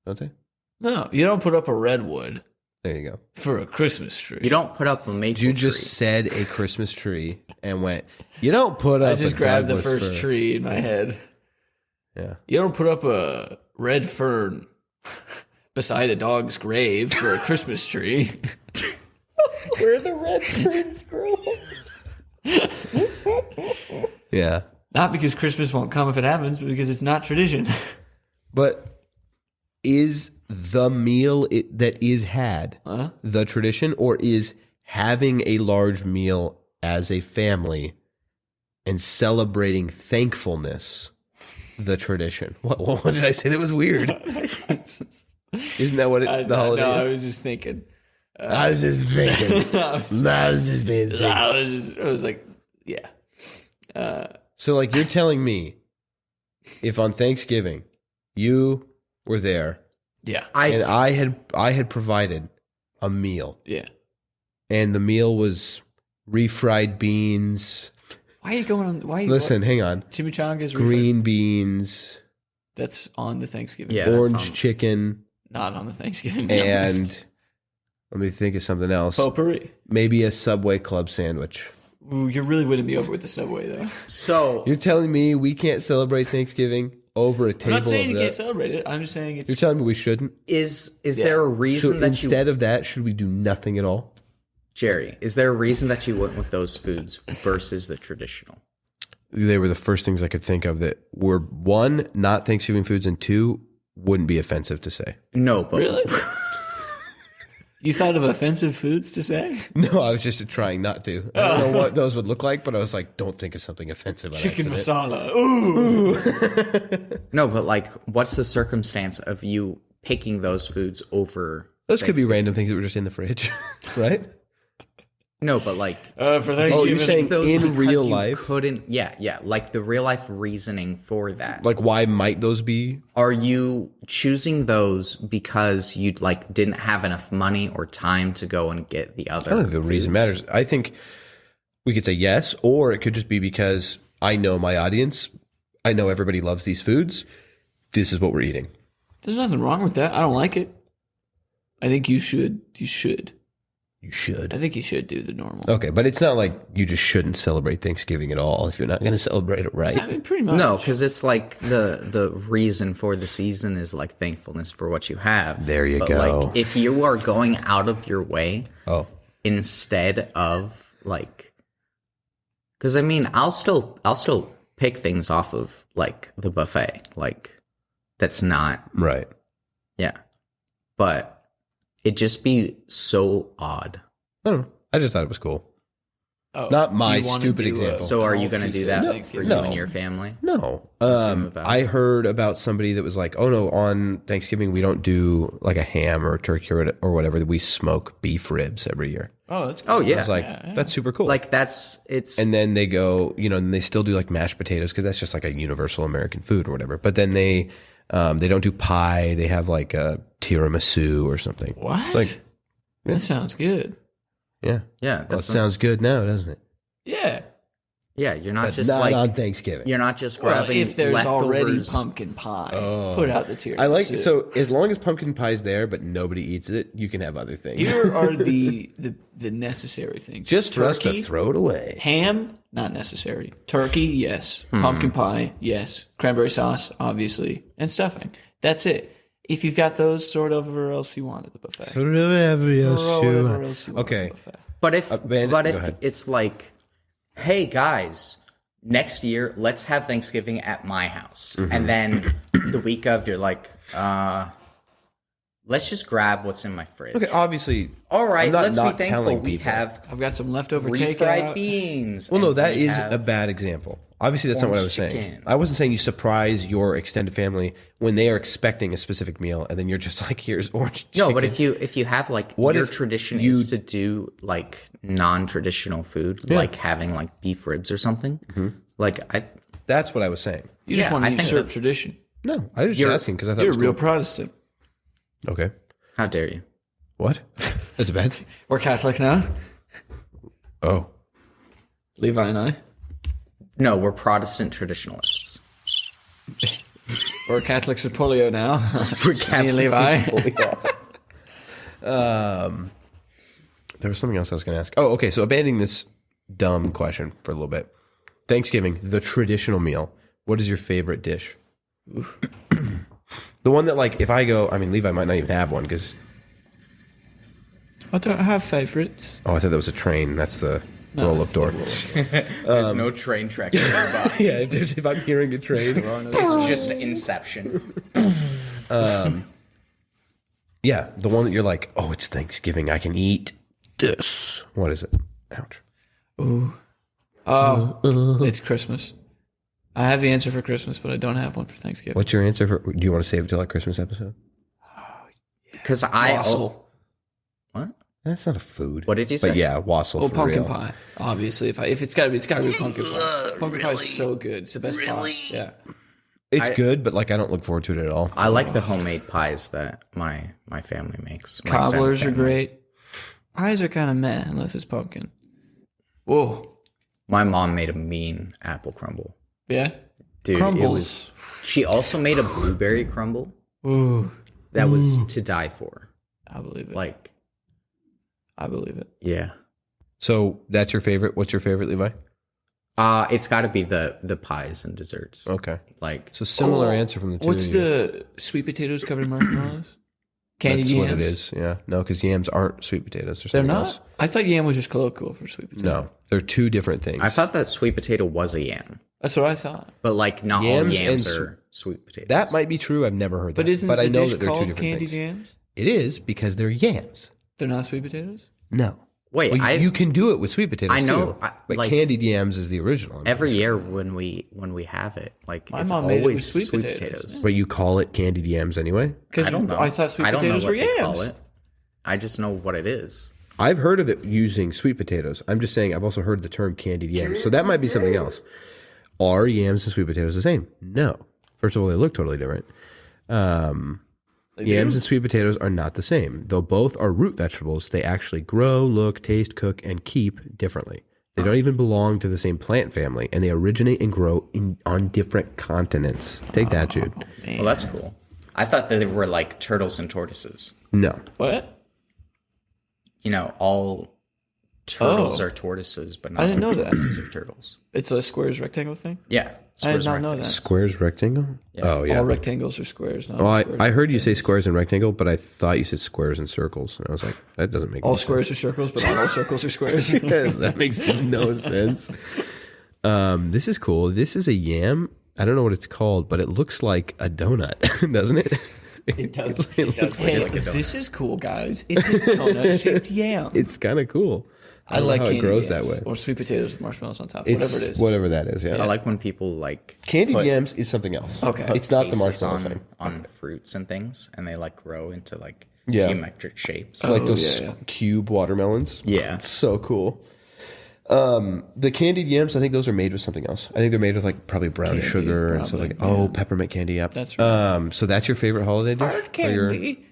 don't they? No, you don't put up a redwood There you go. for a Christmas tree. You don't put up a maple You tree. just said a Christmas tree and went, you don't put up I just a grabbed the Douglas first fir." tree in my head. Yeah. You don't put up a red fern beside a dog's grave for a Christmas tree. Where the red ferns grow? Yeah. Not because Christmas won't come if it happens, but because it's not tradition. But is the meal that is had the tradition, or is having a large meal as a family and celebrating thankfulness the tradition? What did I say that was weird? Isn't that what the holiday No, I is? was just thinking. I was just thinking. I was just being thinking. I was like, yeah. So, like, you're telling me if on Thanksgiving you were there Yeah. and I had provided a meal, Yeah. and the meal was refried beans. Why are you going on? Why are you Listen, hang on. Chimichangas? Green beans, That's on the Thanksgiving. Yeah. that's Orange on- chicken, Not on the Thanksgiving. and list. let me think of something else. Potpourri. Maybe a Subway club sandwich. Ooh, you're really winning me over with the Subway, though. So You're telling me we can't celebrate Thanksgiving over a table I'm not saying of you that? can't celebrate it. I'm just saying You're it's. telling me we shouldn't? is there a reason So that instead of that, should we do nothing at all? Jerry, is there a reason that you went with those foods versus the traditional? They were the first things I could think of that were, one, not Thanksgiving foods, and two, wouldn't be offensive to say. No, but Really? You thought of offensive foods to say? No, I was just trying not to. I don't know what those would look like, but I was like, don't think of something offensive. On Chicken accident. masala. Ooh. no, but like, what's the circumstance of you picking those foods over? Those could be Thanksgiving? random things that were just in the fridge, right? No, but like, For Thanksgiving. Oh, you're saying those in because real you life? couldn't. Yeah, like the real life reasoning for that. Like, why might those be? Are you choosing those because you like didn't have enough money or time to go and get the other? I don't think the reason foods? matters. I think we could say yes, or it could just be because I know my audience. I know everybody loves these foods. This is what we're eating. There's nothing wrong with that. I don't like it. I think you should. You should. You should. I think you should do the normal. Okay, but it's not like you just shouldn't celebrate Thanksgiving at all if you're not going to celebrate it right. I mean, pretty much. No, because it's like the reason for the season is like thankfulness for what you have. There you but go. Like, if you are going out of your way Oh, instead of like, because I mean, I'll still pick things off of like the buffet, like that's not right. yeah, but it'd just be so odd. I don't know. I just thought it was cool. Oh, Not do my you wanna stupid do example. So are you all going to do pizza that for Thanksgiving? you No. and your family? No. Consume of I heard about somebody that was like, oh no, on Thanksgiving we don't do like a ham or a turkey or whatever. We smoke beef ribs every year. Oh, that's cool. Oh, yeah. I was like, that's super cool. Like it's and then they go, and they still do like mashed potatoes because that's just like a universal American food or whatever. But then they don't do pie. They have like a tiramisu or something. What? It's like, That sounds good. yeah. yeah. Well, it That's sounds good now, doesn't it? Yeah. yeah. You're not But just not like on Thanksgiving. you're not just Well, grabbing if there's already leftovers. pumpkin pie, put out the tiramisu. I like so as long as pumpkin pie's there, but nobody eats it, you can have other things. Here are the necessary things. Just for us to Turkey, throw it away. Ham, not necessary. Turkey, yes. Pumpkin pie, yes. Cranberry sauce, obviously, and stuffing. That's it. If you've got those, throw it over else you want at the buffet. Throw whatever else Throw you whatever want. else you want Okay. at the buffet. But if Ben, but go if ahead. it's like, hey guys, next year let's have Thanksgiving at my house, Mm-hmm. and then the week of you're like, let's just grab what's in my fridge. Okay, obviously. All right, I'm not let's be not thankful telling we people. have I've got some leftover refried takeout. beans. Well, no, and that we is have- a bad example. Obviously, that's not what I was orange saying. chicken. I wasn't saying you surprise your extended family when they are expecting a specific meal, and then you're just like, "Here's orange chicken." No, but if you have like What your if tradition you- is to do like non-traditional food, like having like beef ribs or something, like that's what I was saying. You just Yeah, want I to think usurp that- tradition. No, I was just asking because I thought You're it a was real cool. Protestant. Okay, how dare you? what? That's bad. We're Catholic now. Oh, Levi and I. No, we're Protestant traditionalists. We're Catholics with polio now. We're Me and Levi. there was something else I was going to ask. Oh, okay. So abandoning this dumb question for a little bit. Thanksgiving, the traditional meal. What is your favorite dish? The one that, like, if I go, I mean, Levi might not even have one because. I don't have favorites. Oh, I thought that was a train. That's the roll-up door. There's no train track nearby. Yeah, if I'm hearing a train. It's just Inception. Yeah, the one that you're like, oh, it's Thanksgiving. I can eat this. What is it? Ouch. Oh, it's Christmas. I have the answer for Christmas, but I don't have one for Thanksgiving. What's your answer for? Do you want to save it till like Christmas episode? Because I Wassail. what? That's not a food. What did you say? But yeah, wassail Well, for pumpkin real. pie. Obviously, if it's gotta be pumpkin pie. Pumpkin pie is so good. It's the best pie. Yeah. It's good, but like I don't look forward to it at all. I like the homemade pies that my family makes. My Cobblers are extended family. great. Pies are kind of meh unless it's pumpkin. Whoa. My mom made a mean apple crumble. Yeah. Dude, Crumbles. it was She also made a blueberry crumble Ooh, that was to die for. I believe it. Like, I believe it. yeah. So that's your favorite. What's your favorite, Levi? It's got to be the pies and desserts. Okay. Like, So similar answer from the two. What's of you. the sweet potatoes covered in marshmallows? Candied That's yams? what it is. Yeah. No, because yams aren't sweet potatoes. They're something not? else. I thought yam was just colloquial for sweet potato. No, they're two different things. I thought that sweet potato was a yam, That's what I thought. but like not Yams all yams and are sweet potatoes. that might be true. I've never heard that. But isn't but the I know dish that they're two called different candied things. yams? It is because they're yams. They're not sweet potatoes? No. Wait, Well, you can do it with sweet potatoes. I know, too. I- but like, candied yams is the original. I'm every pretty year when we have it, like My it's mom made it always with sweet sweet potatoes. potatoes. sure. But you call it candied yams anyway. Because I don't know. I thought sweet I don't know potatoes what were they yams. call it. I just know what it is. I've heard of it using sweet potatoes. I'm just saying I've also heard the term candied yams. So that might be something else. Are yams and sweet potatoes the same? No. First of all, they look totally different. Yams and sweet potatoes are not the same. Though both are root vegetables, they actually grow, look, taste, cook, and keep differently. They don't even belong to the same plant family, and they originate and grow on different continents. Take that, Jude. Well, that's cool. I thought that they were like turtles and tortoises. No. What? You know, all turtles Oh. are tortoises, but not I didn't know all that. tortoises are turtles. It's a squares rectangle thing? Yeah, I did squares not and know rectangles. that. Squares, rectangle? Oh, yeah. All rectangles are squares. Not Well, all squares I are heard you say rectangles. squares and rectangle, but I thought you said squares and circles. And I was like, that doesn't make All any squares are circles, but not all circles are squares. sense. That makes no sense. This is cool. This is a yam. I don't know what it's called, but it looks like a donut, doesn't it? It does. It does Hey, look like a donut. this is cool, guys. It's a donut-shaped yam. It's kind of cool. I don't know like how it candied grows yams, that way. or sweet potatoes with marshmallows on top. It's Whatever it is. whatever that is. Yeah. I like when people like Candied put- yams is something else. Okay. It's not the faces marshmallow on, thing. on fruits and things, and they like grow into like Yeah. geometric shapes. Like those yeah. cube watermelons. Yeah. It's so cool. The candied yams, I think those are made with something else. I think they're made with like probably brown Candy, sugar and stuff like. probably, Oh, peppermint candy. Yep. That's right. So that's your favorite holiday dish? Hard Or your- candy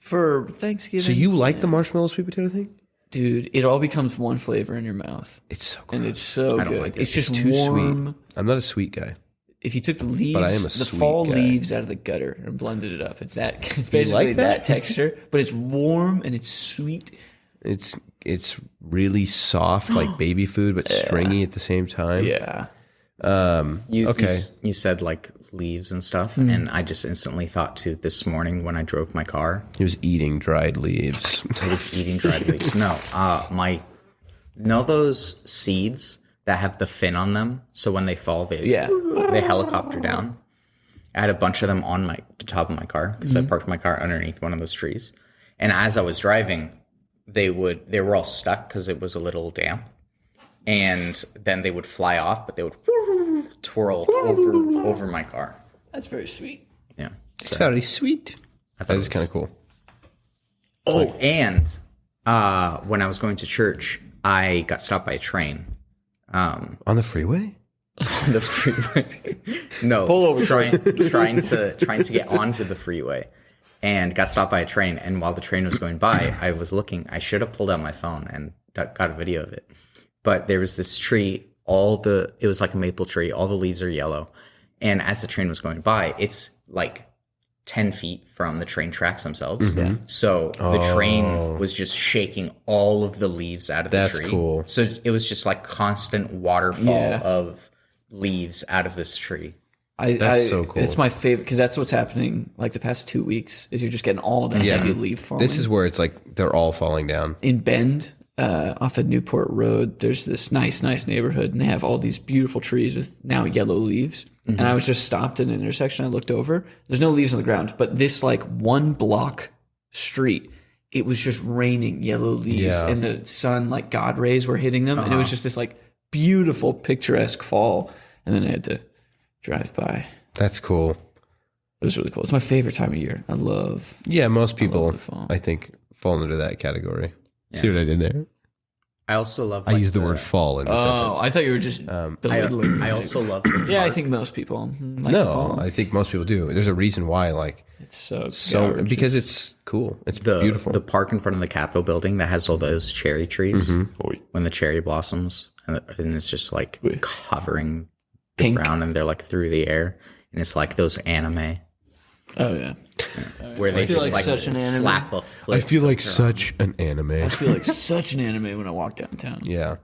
for Thanksgiving. So you like the marshmallow sweet potato thing? dude, it all becomes one flavor in your mouth, It's so good. and it's so I don't good. like it. It's just too warm. sweet. I'm not a sweet guy. If you took the leaves, But I am a the sweet fall guy. leaves out of the gutter and blended it up, it's that. It's basically like that? that texture, but it's warm and it's sweet. It's really soft, like baby food, but stringy at the same time. Yeah. Okay. You said like leaves and stuff, Hmm. and I just instantly thought to this morning when I drove my car, He was eating dried leaves. I was eating dried leaves. No, know those seeds that have the fin on them, so when they fall, they helicopter down. I had a bunch of them on the top of my car because I parked my car underneath one of those trees, and as I was driving, they were all stuck because it was a little damp, and then they would fly off, but they would twirl over my car. That's very sweet. Yeah. It's very sweet. I thought That it is was- kind of cool. Oh, and when I was going to church, I got stopped by a train. On the freeway? On the freeway. No, Pull over, trying to get onto the freeway, and got stopped by a train. And while the train was going by, I was looking. I should have pulled out my phone and got a video of it. But there was this tree. It was like a maple tree. All the leaves are yellow, and as the train was going by, it's like 10 feet from the train tracks themselves. So the train was just shaking all of the leaves out of the That's tree. cool. So it was just like constant waterfall Yeah. of leaves out of this tree. That's so cool. It's my favorite because that's what's happening. Like the past 2 weeks, is you're just getting all that heavy leaf falling. This is where it's like they're all falling down. in Bend, off of Newport Road. There's this nice neighborhood, and they have all these beautiful trees with now yellow leaves. And I was just stopped at an intersection. I looked over. There's no leaves on the ground, but this like 1 block street, it was just raining yellow leaves, Yeah. and the sun, like God rays, were hitting them, and it was just this like beautiful, picturesque fall. And then I had to drive by. That's cool. It was really cool. It's my favorite time of year. I love. Yeah, most people, the fall. I think, fall into that category. See what I did there? I also love. I used the word fall in the sentence. I thought you were just belittling. I also love. Yeah, I think most people like the No, fall. I think most people do. There's a reason why, like, It's so so gorgeous. because it's cool. It's the beautiful. the park in front of the Capitol building that has all those cherry trees when the cherry blossoms, and it's just like covering the Pink. ground, and they're like through the air, and and it's like those anime Oh yeah. where they feel just like like such an anime. slap a flip. I feel like filter on. such an anime. I feel like such an anime when I walk downtown, Yeah.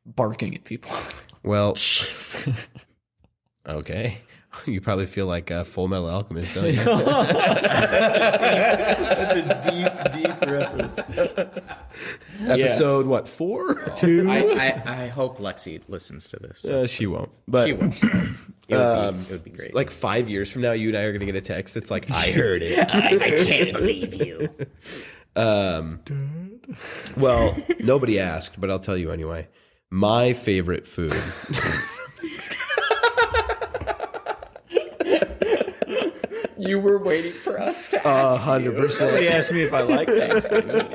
barking at people. Well, okay. You probably feel like Full Metal Alchemist, don't you? That's a deep reference. Episode, what, 4? 2. I hope Lexi listens to this. She won't. But She won't. It would be great. like 5 years from now, you and I are going to get a text that's like, I heard it. I can't believe you. Well, nobody asked, but I'll tell you anyway. My favorite food. You were waiting for us to 100%. Somebody asked me if I like Thanksgiving.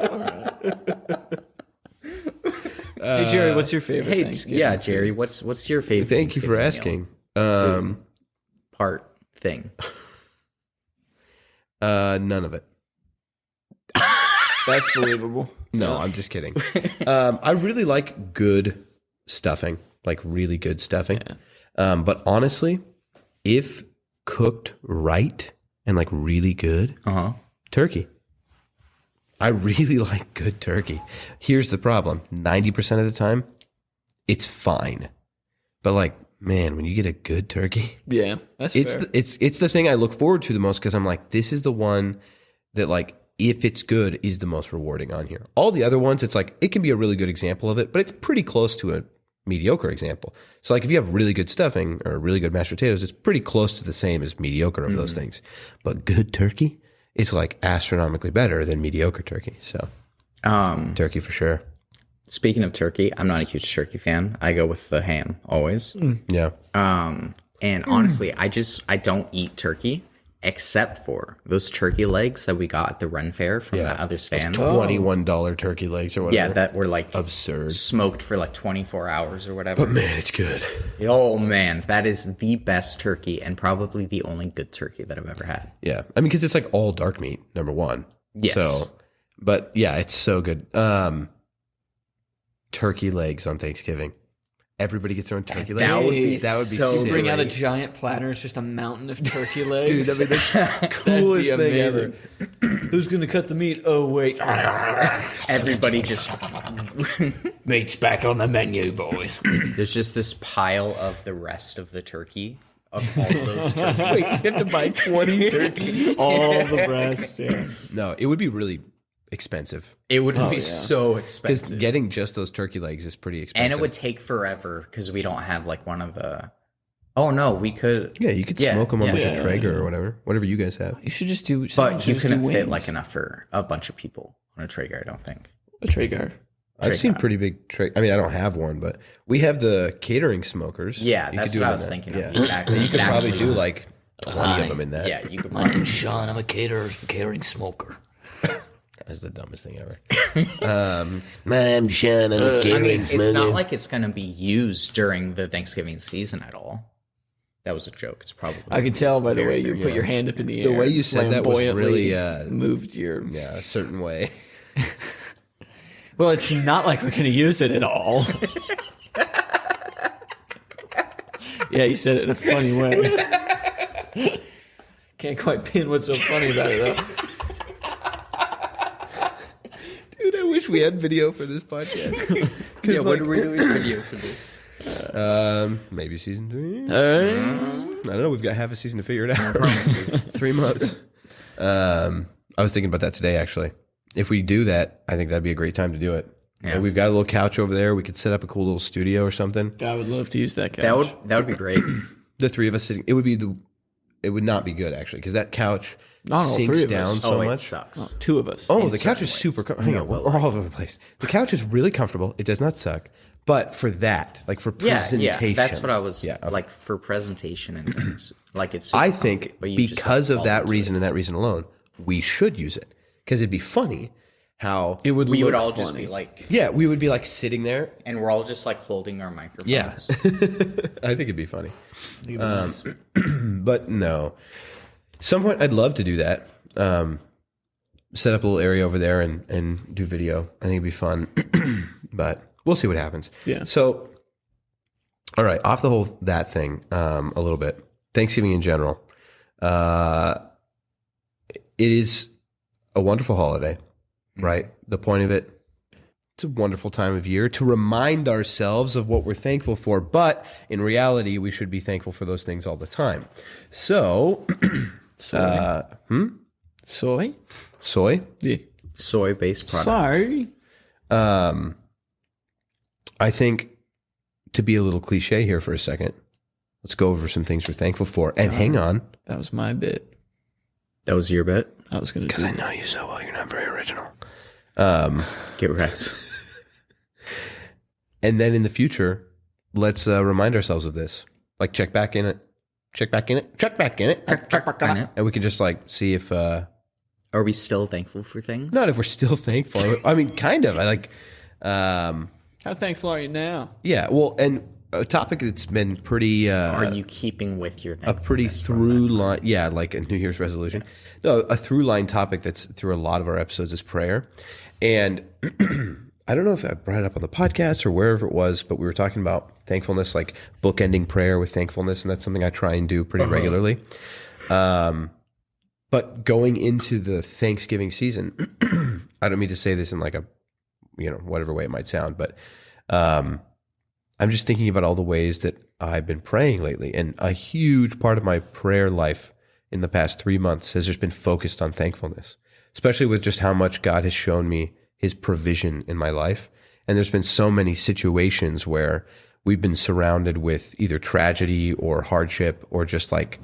Hey Jerry, what's your favorite Hey, Thanksgiving? yeah, Jerry, what's your favorite? Thank you for Thanksgiving asking. meal? Part thing. None of it. That's believable. No, I'm just kidding. I really like good stuffing, like really good stuffing. But honestly, if cooked right and like really good, turkey. I really like good turkey. Here's the problem. 90% of the time, it's fine. But like, man, when you get a good turkey, Yeah, that's it's fair. it's the thing I look forward to the most because I'm like, this is the one that like, if it's good, is the most rewarding on here. All the other ones, it's like, it can be a really good example of it, but it's pretty close to a mediocre example. So like if you have really good stuffing or really good mashed potatoes, it's pretty close to the same as mediocre of those things. But good turkey is like astronomically better than mediocre turkey. So turkey for sure. Speaking of turkey, I'm not a huge turkey fan. I go with the ham always. Yeah. And honestly, I don't eat turkey except for those turkey legs that we got at the Ren Fair from that other stand. $21 turkey legs or whatever. Yeah, that were like absurd. smoked for like 24 hours or whatever. But man, it's good. Oh man, that is the best turkey and probably the only good turkey that I've ever had. Yeah. I mean, because it's like all dark meat, number one. Yes. So, but yeah, it's so good. Turkey legs on Thanksgiving. Everybody gets their own turkey legs. That would be so sick. Bring out a great. giant platter. It's just a mountain of turkey legs. Dude, that'd be the coolest thing ever. Who's going to cut the meat? Oh, wait. Everybody just Meat's back on the menu, boys. there's just this pile of the rest of the turkey of all those turkeys. Wait, you have to buy 20 turkeys? All the breast, yeah. No, it would be really expensive. It would be yeah. so Because expensive. getting just those turkey legs is pretty expensive. And it would take forever because we don't have like one of the. Oh no, we could. Yeah, you could Yeah, smoke them on yeah. like a Yeah, Traeger yeah. or whatever you guys have. You should just do But you just couldn't do fit wings. like enough for a bunch of people on a Traeger, I don't think. A Traeger. I've seen Traeger. pretty big Traeger. I mean, I don't have one, but we have the catering smokers. Yeah, You that's could do what I them was in that. thinking Yeah. of. You could, actually, You could probably actually- do like 20 of them in that. Yeah, you could. My name's Sean. I'm a catering smoker. That's the dumbest thing ever. I'm Sean. I'm a I catering mean, it's smoker. not like it's going to be used during the Thanksgiving season at all. That was a joke. It's probably. I can tell by the Very, way you very put your hand up in the air. The way you said that was flamboyantly really, moved your. Yeah, a certain way. Well, it's not like we're going to use it at all. Yeah, you said it in a funny way. Can't quite pin what's so funny about it though. Dude, I wish we had video for this podcast. Yeah, when are we doing video for this? Maybe season 3. Uh, I don't know. We've got half a season to figure it out. 3 months. I was thinking about that today, actually. If we do that, I think that'd be a great time to do it. Yeah. Like, we've got a little couch over there. We could set up a cool little studio or something. I would love to use that couch. That would be great. The 3 of us sitting. It would not be good, actually, because that couch Not all 3 sinks of us. down so Oh, it much. sucks. 2 of us. Oh, In the couch is certain super. ways. Hang on, well, all over the place. The couch is really comfortable. It does not suck. But for that, like for Yeah, presentation, yeah. That's what I was Yeah, okay. like for presentation and things. Like it's. Super I think comfy, but you just because have to of that fall into reason it. and that reason alone, we should use it because it'd be funny how It would we would look all funny. just be like, yeah, we would be like sitting there. and we're all just like holding our microphones. Yeah, I think it'd be funny. But no, some point I'd love to do that. Set up a little area over there and do video. I think it'd be fun, but we'll see what happens. Yeah. So, all right, off the whole that thing a little bit. Thanksgiving in general. It is a wonderful holiday, right? The point of it, it's a wonderful time of year to remind ourselves of what we're thankful for. But in reality, we should be thankful for those things all the time. So, Soy? soy. Yeah. Soy-based product. Sorry. I think, to be a little cliche here for a second, let's go over some things we're thankful for. And hang on. That was my bit. That was your bit? I was going to do I know you so well. You're not very original. Get wrecked. And then in the future, let's remind ourselves of this. Like, check back in it. Check back in it. Check back in it. Check back on it. And we can just, like, see if... Are we still thankful for things? not if we're still thankful. I mean, kind of. I like... How thankful are you now? yeah, well, and a topic that's been pretty... Are you keeping with your a thankfulness pretty from through that? line, yeah, like a New Year's resolution. No, a through line topic that's through a lot of our episodes is prayer. And I don't know if I brought it up on the podcast or wherever it was, but we were talking about thankfulness, like bookending prayer with thankfulness. And that's something I try and do pretty regularly. But going into the Thanksgiving season, I don't mean to say this in like a, whatever way it might sound, but I'm just thinking about all the ways that I've been praying lately. And a huge part of my prayer life in the past 3 months has just been focused on thankfulness, especially with just how much God has shown me his provision in my life. And there's been so many situations where we've been surrounded with either tragedy or hardship or just like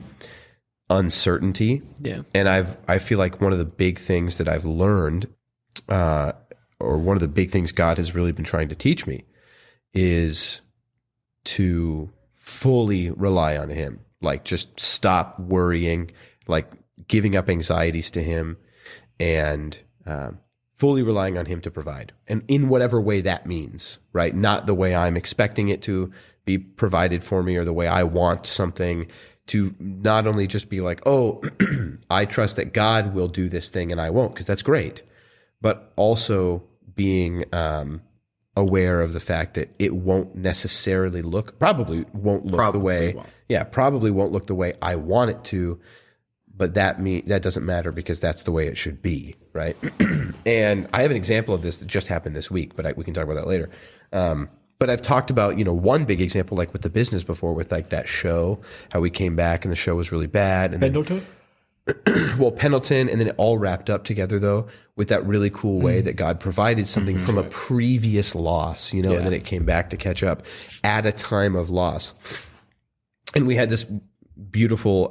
uncertainty. Yeah. And I feel like one of the big things that I've learned, or one of the big things God has really been trying to teach me, is to fully rely on him. Like, just stop worrying, like giving up anxieties to him, and fully relying on him to provide. And in whatever way that means, right? Not the way I'm expecting it to be provided for me or the way I want something, to not only just be like, oh, I trust that God will do this thing and I won't, because that's great, but also being aware of the fact that it won't necessarily probably won't look the way I want it to, but that doesn't matter because that's the way it should be, right? And I have an example of this that just happened this week, but we can talk about that later. But I've talked about, one big example, like with the business before, with like that show, how we came back and the show was really bad. And well, Pendleton, and then it all wrapped up together though with that really cool way that God provided something from a previous loss, and then it came back to catch up at a time of loss. And I had this beautiful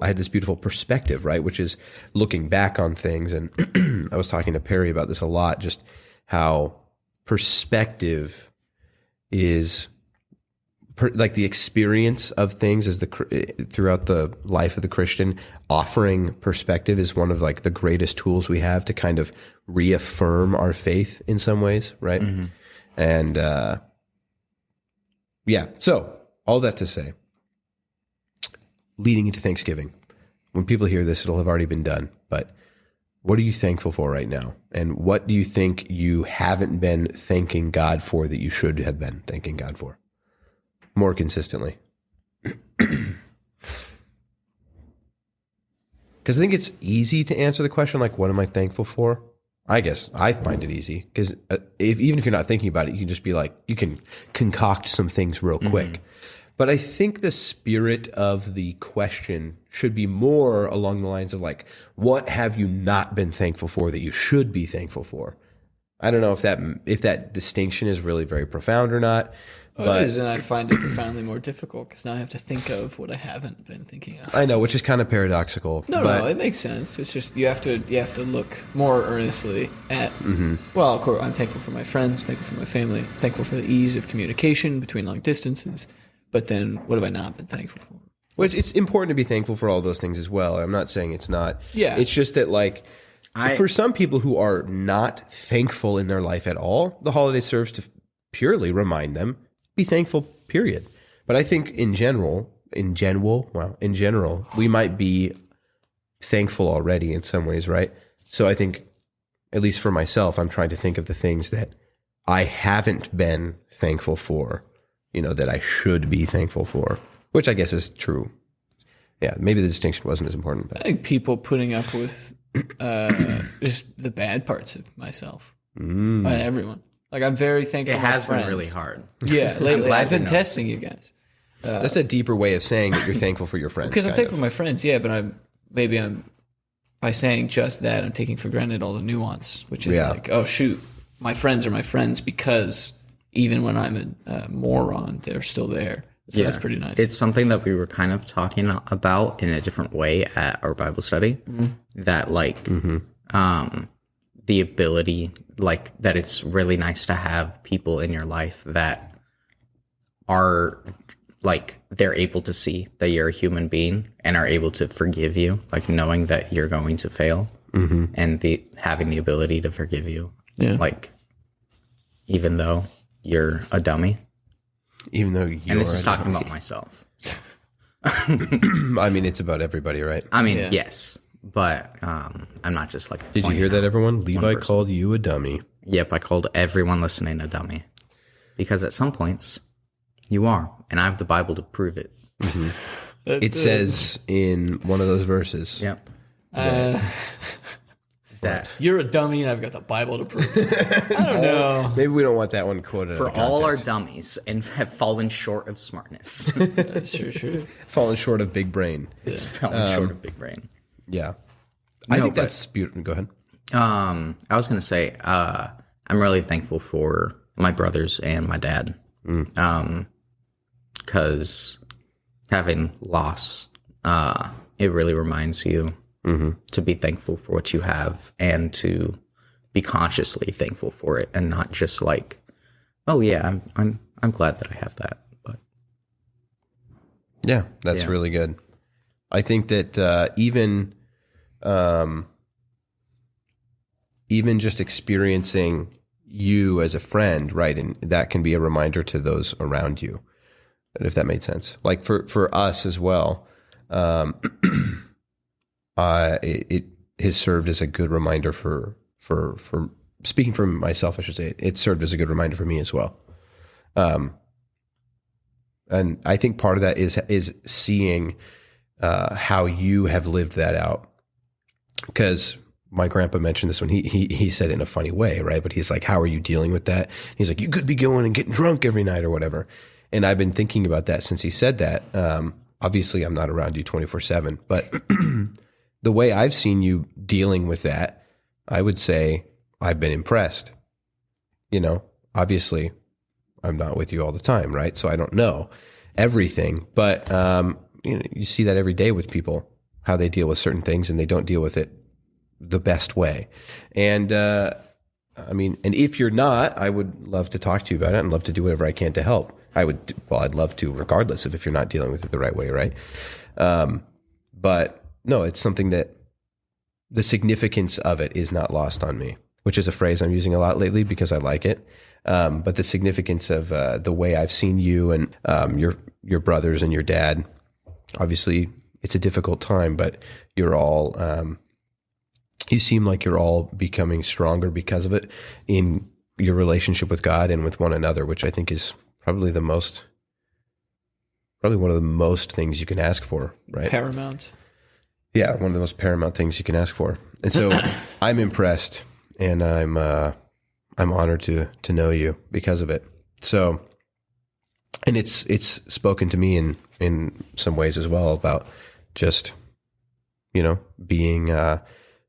perspective, right? Which is looking back on things. And I was talking to Perry about this a lot, just how perspective is like the experience of things is throughout the life of the Christian. Offering perspective is one of like the greatest tools we have to kind of reaffirm our faith in some ways, right? Mm-hmm. And so all that to say, leading into Thanksgiving, when people hear this, it'll have already been done. But what are you thankful for right now? And what do you think you haven't been thanking God for that you should have been thanking God for more consistently? Because I think it's easy to answer the question, like, what am I thankful for? I guess I find it easy because even if you're not thinking about it, you can just be like, you can concoct some things real quick. Mm-hmm. But I think the spirit of the question should be more along the lines of like, what have you not been thankful for that you should be thankful for? I don't know if that distinction is really very profound or not. It is, and I find it profoundly more difficult because now I have to think of what I haven't been thinking of. I know, which is kind of paradoxical. No, it makes sense. It's just you have to look more earnestly at. Mm-hmm. Well, of course, I'm thankful for my friends, thankful for my family, thankful for the ease of communication between long distances. But then, what have I not been thankful for? Which it's important to be thankful for all those things as well. I'm not saying it's not. Yeah. It's just that, like, for some people who are not thankful in their life at all, the holiday serves to purely remind them, be thankful, period. But I think in general, we might be thankful already in some ways, right? So I think, at least for myself, I'm trying to think of the things that I haven't been thankful for, that I should be thankful for, which I guess is true Yeah, maybe the distinction wasn't as important. I But think people putting up with just the bad parts of myself. And everyone. Like, I'm very thankful It for my has been friends. really hard. Yeah, lately glad I've been you're testing you guys. that's a deeper way of saying that you're thankful for your friends. Because I'm kind thankful of. for my friends, yeah, but I'm by saying just that, I'm taking for granted all the nuance, which is Yeah. like, oh shoot, my friends are my friends because even when I'm a moron, they're still there. So that's pretty nice. It's something that we were kind of talking about in a different way at our Bible study. That like the ability, like that it's really nice to have people in your life that are like they're able to see that you're a human being and are able to forgive you, like knowing that you're going to fail and having the ability to forgive you, like even though you're a dummy. Even though you And this is talking about myself. I mean, it's about everybody, right? I mean, yes, but I'm not just like. Did you hear that, everyone? Levi called you a dummy. Yep, I called everyone listening a dummy because at some points you are, and I have the Bible to prove it. It says in one of those verses. Yep. That You're a dummy, and I've got the Bible to prove it. I don't know. Maybe we don't want that one quoted. for out of all our context. dummies and have fallen short of smartness. That's true. Fallen short of big brain. It's fallen short of big brain. Yeah. I No, think but- that's beautiful. Go ahead. I was gonna say, I'm really thankful for my brothers and my dad. Because having loss, it really reminds you to be thankful for what you have and to be consciously thankful for it, and not just like, oh yeah, I'm glad that I have that. But Yeah, that's Yeah. really good. I think that even just experiencing you as a friend, right, and that can be a reminder to those around you, if that made sense. Like for us as well, it has served as a good reminder for speaking for myself, I should say. It served as a good reminder for me as well. And I think part of that is seeing how you have lived that out. Because my grandpa mentioned this when he said it in a funny way, right? But he's like, how are you dealing with that? He's like, you could be going and getting drunk every night or whatever. And I've been thinking about that since he said that. Obviously, I'm not around you 24/7, but the way I've seen you dealing with that, I would say I've been impressed. You know, obviously, I'm not with you all the time, right? So I don't know everything, but you see that every day with people, how they deal with certain things, and they don't deal with it the best way. And I mean, and if you're not, I would love to talk to you about it and love to do whatever I can to help. I'd love to, regardless of if you're not dealing with it the right way, right? But no, it's something that the significance of it is not lost on me, which is a phrase I'm using a lot lately because I like it. But the significance of the way I've seen you and your brothers and your dad, obviously it's a difficult time, but you're all, you seem like you're all becoming stronger because of it in your relationship with God and with one another, which I think is probably one of the most things you can ask for, right? Paramount. Yeah, one of the most paramount things you can ask for. And so I'm impressed, and I'm honored to know you because of it. So, and it's spoken to me in some ways as well about just, being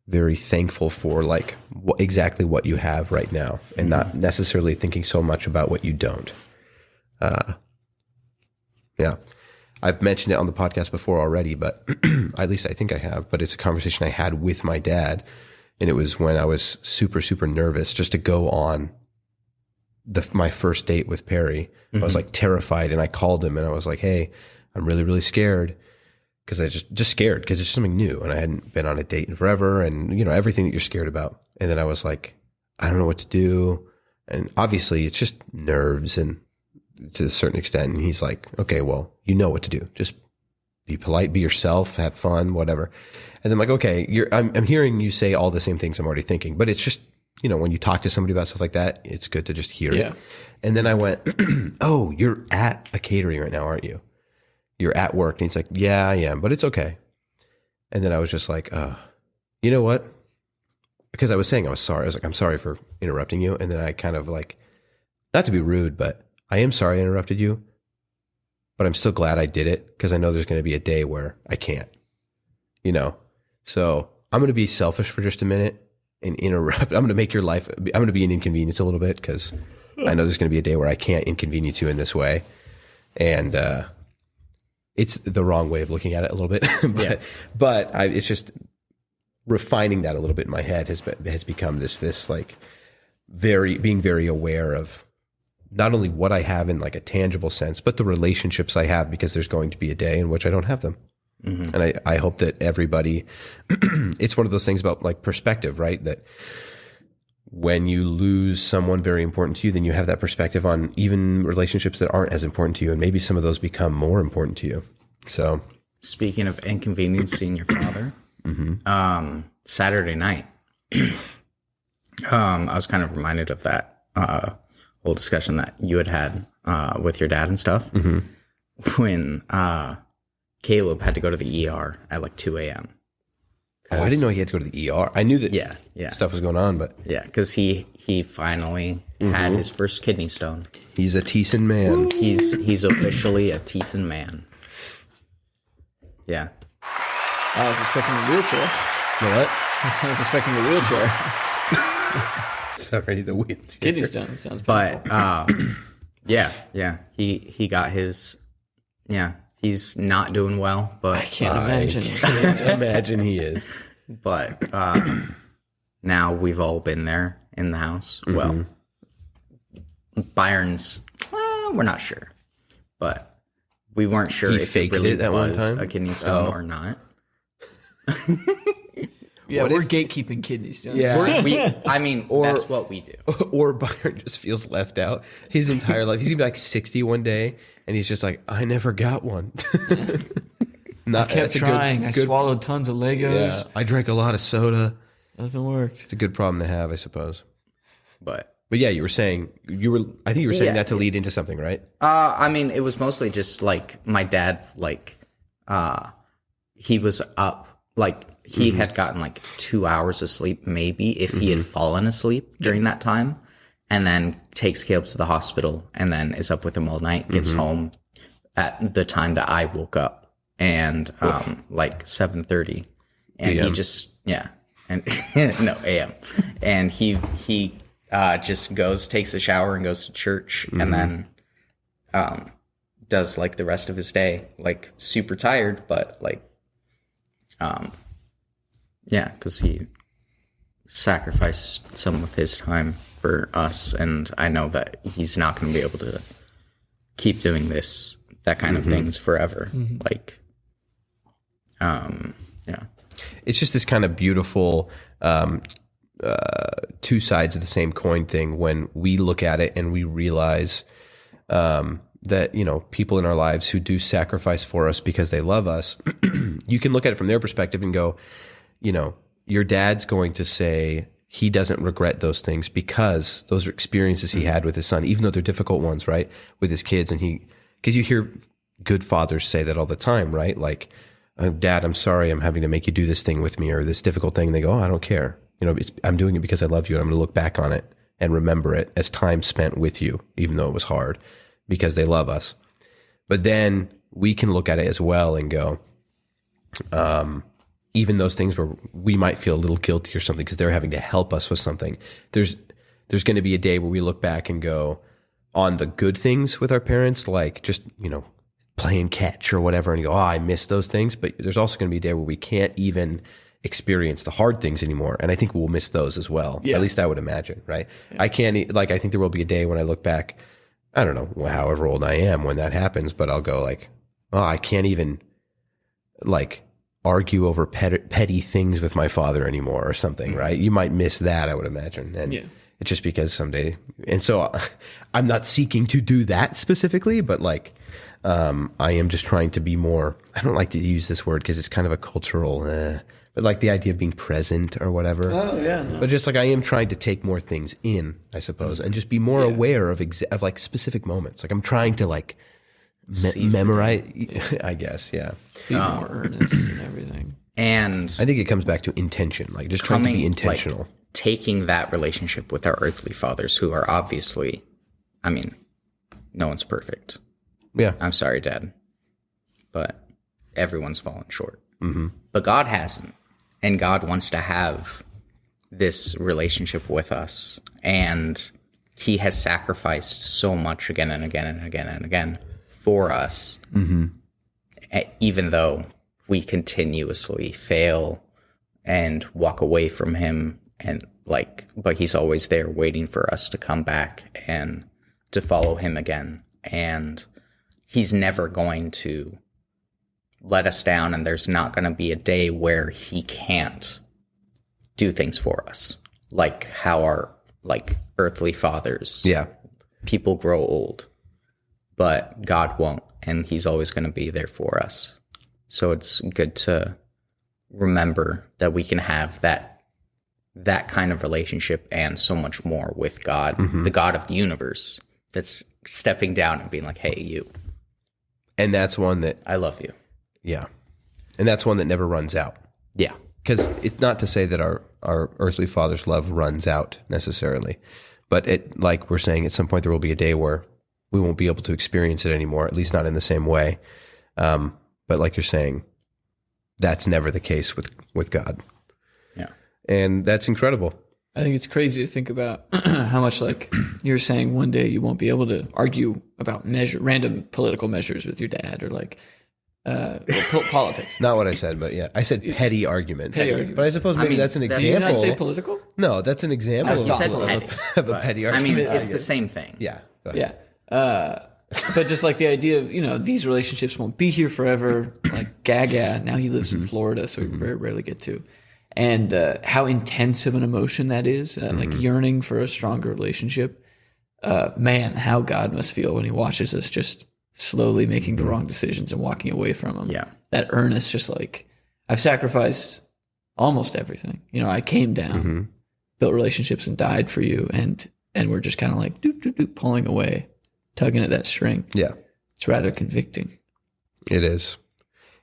very thankful for like exactly what you have right now, and not necessarily thinking so much about what you don't. Yeah. I've mentioned it on the podcast before already, but at least I think I have, but it's a conversation I had with my dad. And it was when I was super, super nervous just to go on my first date with Perry. I was like terrified, and I called him and I was like, hey, I'm really, really scared. Cause I just scared because it's something new and I hadn't been on a date in forever, and everything that you're scared about. And then I was like, I don't know what to do. And obviously it's just nerves and to a certain extent. And he's like, okay, well, you know what to do. Just be polite, be yourself, have fun, whatever. And then I'm like, okay, I'm hearing you say all the same things I'm already thinking, but it's just, when you talk to somebody about stuff like that, it's good to just hear it. And then I went, oh, you're at a catering right now, aren't you? you're at work. And he's like, yeah, I am, but it's okay. And then I was just like, you know what? Because I was saying I was sorry. I was like, I'm sorry for interrupting you. And then I kind of like, not to be rude, but I am sorry I interrupted you, but I'm still glad I did it because I know there's going to be a day where I can't, you know? So I'm going to be selfish for just a minute and interrupt. I'm going to make your life, I'm going to be an inconvenience a little bit because I know there's going to be a day where I can't inconvenience you in this way. And it's the wrong way of looking at it a little bit. but it's just refining that a little bit in my head has become this like being very aware of not only what I have in like a tangible sense, but the relationships I have, because there's going to be a day in which I don't have them. Mm-hmm. And I hope that everybody, it's one of those things about like perspective, right? That when you lose someone very important to you, then you have that perspective on even relationships that aren't as important to you. And maybe some of those become more important to you. So speaking of inconveniencing your father, Saturday night, I was kind of reminded of that whole discussion that you had with your dad and stuff when Caleb had to go to the ER at like 2 a.m. Oh, I didn't know he had to go to the ER. I knew that stuff was going on, but yeah, because he finally had his first kidney stone. He's a Thiessen man. He's officially a Thiessen man. Yeah. I was expecting a wheelchair. You know what? I was expecting a wheelchair. Sorry, the wheelchair. Kidney stone sounds painful. But yeah. He got his He's not doing well, but I can't imagine. Can't imagine he is. But now we've all been there in the house. Well, Byron's, we're not sure, but we weren't sure He if faked it really it that one was time? a kidney stone or not. Yeah, we're gatekeeping kidney stones. Yeah. That's what we do. Or Byron just feels left out his entire life. He's gonna be like 60 one day, and he's just like, I never got one. I kept trying. I swallowed tons of Legos. Yeah, I drank a lot of soda. Nothing worked. It's a good problem to have, I suppose. But yeah, you were saying I think you were saying that to lead into something, right? it was mostly just like my dad, like he was up, like he had gotten like 2 hours of sleep, maybe if he had fallen asleep during that time, and then takes Caleb to the hospital and then is up with him all night, gets home at the time that I woke up, and like 7:30, and PM. he just and no AM, and he just takes a shower and goes to church, and then does like the rest of his day like super tired, but like because he sacrificed some of his time for us, and I know that he's not going to be able to keep doing that kind of things forever. Like, It's just this kind of beautiful two sides of the same coin thing when we look at it and we realize that, people in our lives who do sacrifice for us because they love us, you can look at it from their perspective and go, your dad's going to say he doesn't regret those things because those are experiences he had with his son, even though they're difficult ones, right? With his kids. And because you hear good fathers say that all the time, right? Like, Dad, I'm sorry I'm having to make you do this thing with me or this difficult thing. And they go, oh, I don't care. I'm doing it because I love you, and I'm going to look back on it and remember it as time spent with you, even though it was hard, because they love us. But then we can look at it as well and go, even those things where we might feel a little guilty or something because they're having to help us with something, there's going to be a day where we look back and go on the good things with our parents, like just, playing catch or whatever, and you go, oh, I miss those things. But there's also going to be a day where we can't even experience the hard things anymore. And I think we'll miss those as well. Yeah. At least I would imagine, right? Yeah. I think there will be a day when I look back, I don't know, however old I am when that happens, but I'll go like, oh, I can't even like argue over petty things with my father anymore or something, right? You might miss that, I would imagine. And it's just because someday, and so I'm not seeking to do that specifically, but like, I am just trying to be more, I don't like to use this word because it's kind of a cultural, but like the idea of being present or whatever. Oh, yeah. No. But just like I am trying to take more things in, I suppose, and just be more aware of like specific moments. Like I'm trying to like seize the memorize. I guess, yeah. Be more earnest and everything. And I think it comes back to intention, like just trying to be intentional. Like, taking that relationship with our earthly fathers, who are obviously, I mean, no one's perfect. Yeah. I'm sorry, Dad, but everyone's fallen short. Mm-hmm. But God hasn't, and God wants to have this relationship with us, and He has sacrificed so much again and again and again and again for us, even though we continuously fail and walk away from Him, and but He's always there waiting for us to come back and to follow Him again. And He's never going to let us down, and there's not going to be a day where He can't do things for us, like how our earthly fathers. Yeah. People grow old, but God won't, and He's always going to be there for us. So it's good to remember that we can have that kind of relationship and so much more with God, the God of the universe, that's stepping down and being like, hey, you. And that's one that, I love you. yeah. And that's one that never runs out. Yeah. Because it's not to say that our earthly father's love runs out necessarily. But like we're saying, at some point there will be a day where we won't be able to experience it anymore, at least not in the same way. But like you're saying, that's never the case with God. Yeah. And that's incredible. I think it's crazy to think about how much, like you're saying, one day you won't be able to argue about random political measures with your dad, or like politics. Not what I said, but yeah. I said petty arguments. Petty arguments. But I suppose maybe that's an Did you example. not say political? No, that's an example You said of petty, of a petty I argument. mean, it's the same thing. Yeah. Go ahead. Yeah. But just like the idea of, these relationships won't be here forever. Like Gaga, now he lives in Florida, so we very rarely get to. And how intense of an emotion that is, like yearning for a stronger relationship. Man, how God must feel when He watches us just slowly making the wrong decisions and walking away from Him. Yeah. That earnest, just like, I've sacrificed almost everything. I came down, built relationships, and died for you. And we're just kind of like, pulling away, tugging at that string. Yeah. It's rather convicting. It is.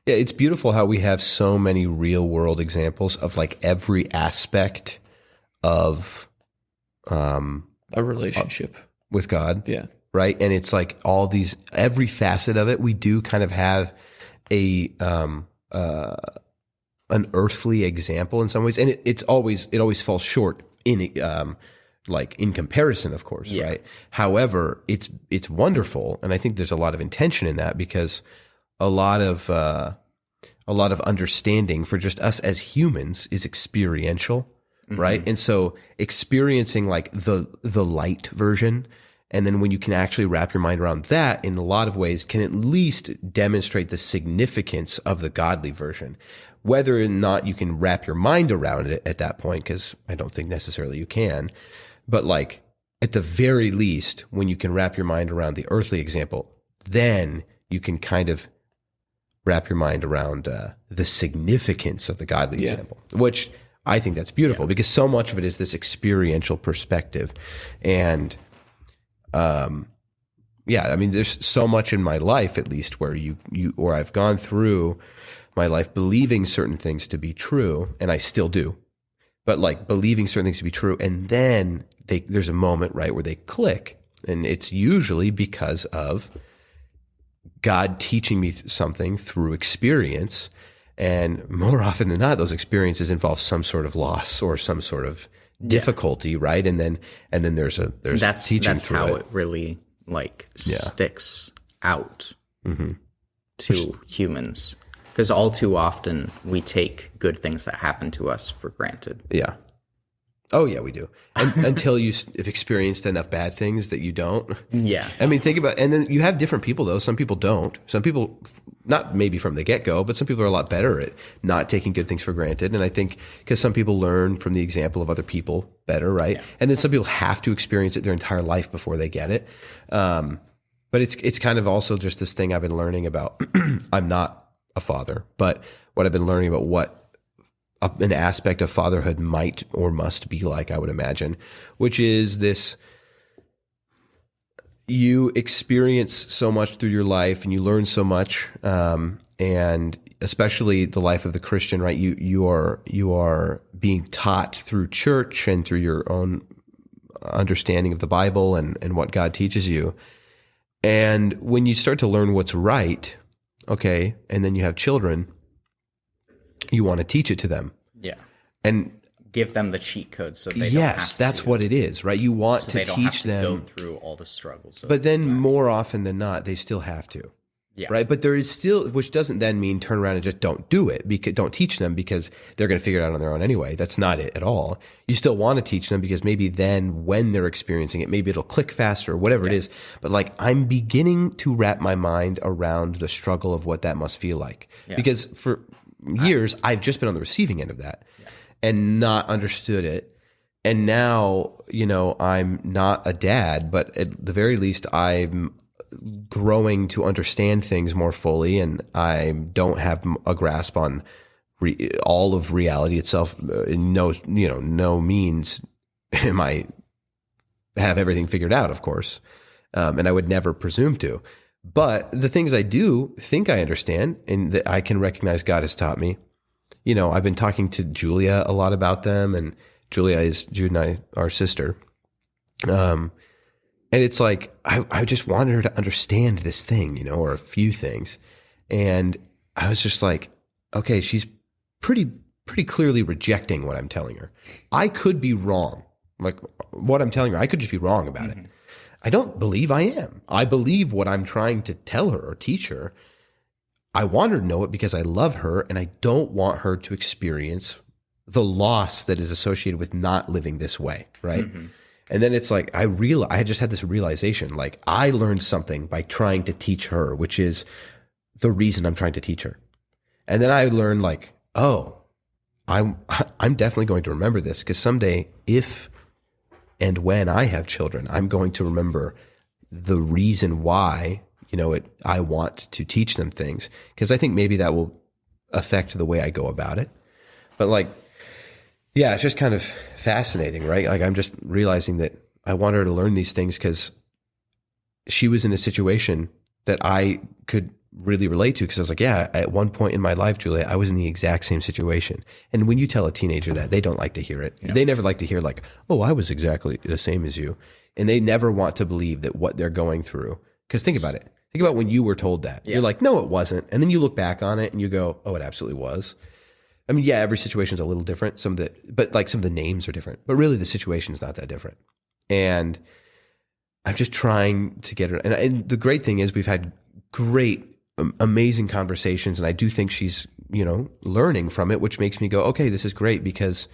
Yeah, it's beautiful how we have so many real world examples of like every aspect of A relationship. with God. Yeah. Right. And it's like all these, every facet of it, we do kind of have an earthly example in some ways. And it always falls short in comparison, of course. Yeah. Right. However, it's wonderful. And I think there's a lot of intention in that, because a lot of understanding for just us as humans is experiential, right? And so experiencing like the light version, and then when you can actually wrap your mind around that, in a lot of ways can at least demonstrate the significance of the godly version. Whether or not you can wrap your mind around it at that point, because I don't think necessarily you can, but like at the very least, when you can wrap your mind around the earthly example, then you can kind of wrap your mind around the significance of the godly example, which I think that's beautiful, because so much of it is this experiential perspective. And I mean, there's so much in my life, at least, where or I've gone through my life believing certain things to be true, and I still do, but like believing certain things to be true, and then there's a moment, right, where they click, and it's usually because of God teaching me something through experience. And more often than not, those experiences involve some sort of loss or some sort of difficulty, right? And then there's teaching that's through how it. it really sticks out to humans, because all too often we take good things that happen to us for granted. Yeah. Oh yeah, we do. Until you've experienced enough bad things that you don't. Yeah. I mean, think about, and then you have different people though. Some people don't. Some people, not maybe from the get-go, but some people are a lot better at not taking good things for granted. And I think because some people learn from the example of other people better, right? Yeah. And then some people have to experience it their entire life before they get it. But it's kind of also just this thing I've been learning about. I'm not a father, but what I've been learning about what an aspect of fatherhood might or must be like, I would imagine, which is this, you experience so much through your life and you learn so much, and especially the life of the Christian, right? You are being taught through church and through your own understanding of the Bible and what God teaches you. And when you start to learn what's right, okay, and then you have children, you want to teach it to them. Yeah. And Give them the cheat code so they don't yes, have that's to, what it is, right? You want so to they don't have teach to them, go through all the struggles. but then more often than not, they still have to. Yeah. Right. But there is still, which doesn't then mean turn around and just don't do it, because don't teach them because they're going to figure it out on their own anyway. That's not it at all. You still want to teach them because maybe then when they're experiencing it, maybe it'll click faster or whatever it is. But like, I'm beginning to wrap my mind around the struggle of what that must feel like, because for years I've just been on the receiving end of that and not understood it. And now, I'm not a dad, but at the very least I'm growing to understand things more fully, and I don't have a grasp on all of reality itself. No means am I have everything figured out, of course, and I would never presume to. But the things I do think I understand and that I can recognize God has taught me. I've been talking to Julia a lot about them, and Julia is Jude and I, our sister. And it's like, I just wanted her to understand this thing, or a few things. And I was just like, okay, she's pretty clearly rejecting what I'm telling her. I could be wrong. Like what I'm telling her, I could just be wrong about it. I don't believe I am. I believe what I'm trying to tell her or teach her. I want her to know it because I love her, and I don't want her to experience the loss that is associated with not living this way, right? And then it's like, I just had this realization, like I learned something by trying to teach her, which is the reason I'm trying to teach her. And then I learned like, oh, I'm definitely going to remember this, because someday if and when I have children, I'm going to remember the reason why, I want to teach them things, because I think maybe that will affect the way I go about it. But like, yeah, it's just kind of fascinating, right? Like I'm just realizing that I want her to learn these things because she was in a situation that I could really relate to, because I was like, yeah, at one point in my life, Julia, I was in the exact same situation. And when you tell a teenager that, they don't like to hear it. Yeah. They never like to hear like, oh, I was exactly the same as you. And they never want to believe that what they're going through. Because think about it. Think about when you were told that. Yeah. You're like, no, it wasn't. And then you look back on it and you go, oh, it absolutely was. I mean, yeah, every situation is a little different. But like some of the names are different. But really, the situation is not that different. And I'm just trying to get her. And the great thing is, we've had great, amazing conversations, and I do think she's, learning from it, which makes me go, okay, this is great. Because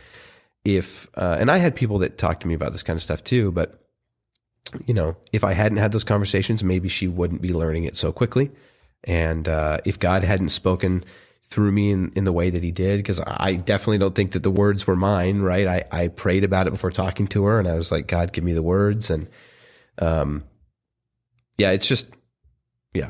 and I had people that talked to me about this kind of stuff too, but if I hadn't had those conversations, maybe she wouldn't be learning it so quickly. And if God hadn't spoken through me in the way that he did, because I definitely don't think that the words were mine, right? I prayed about it before talking to her, and I was like, God, give me the words. And it's just,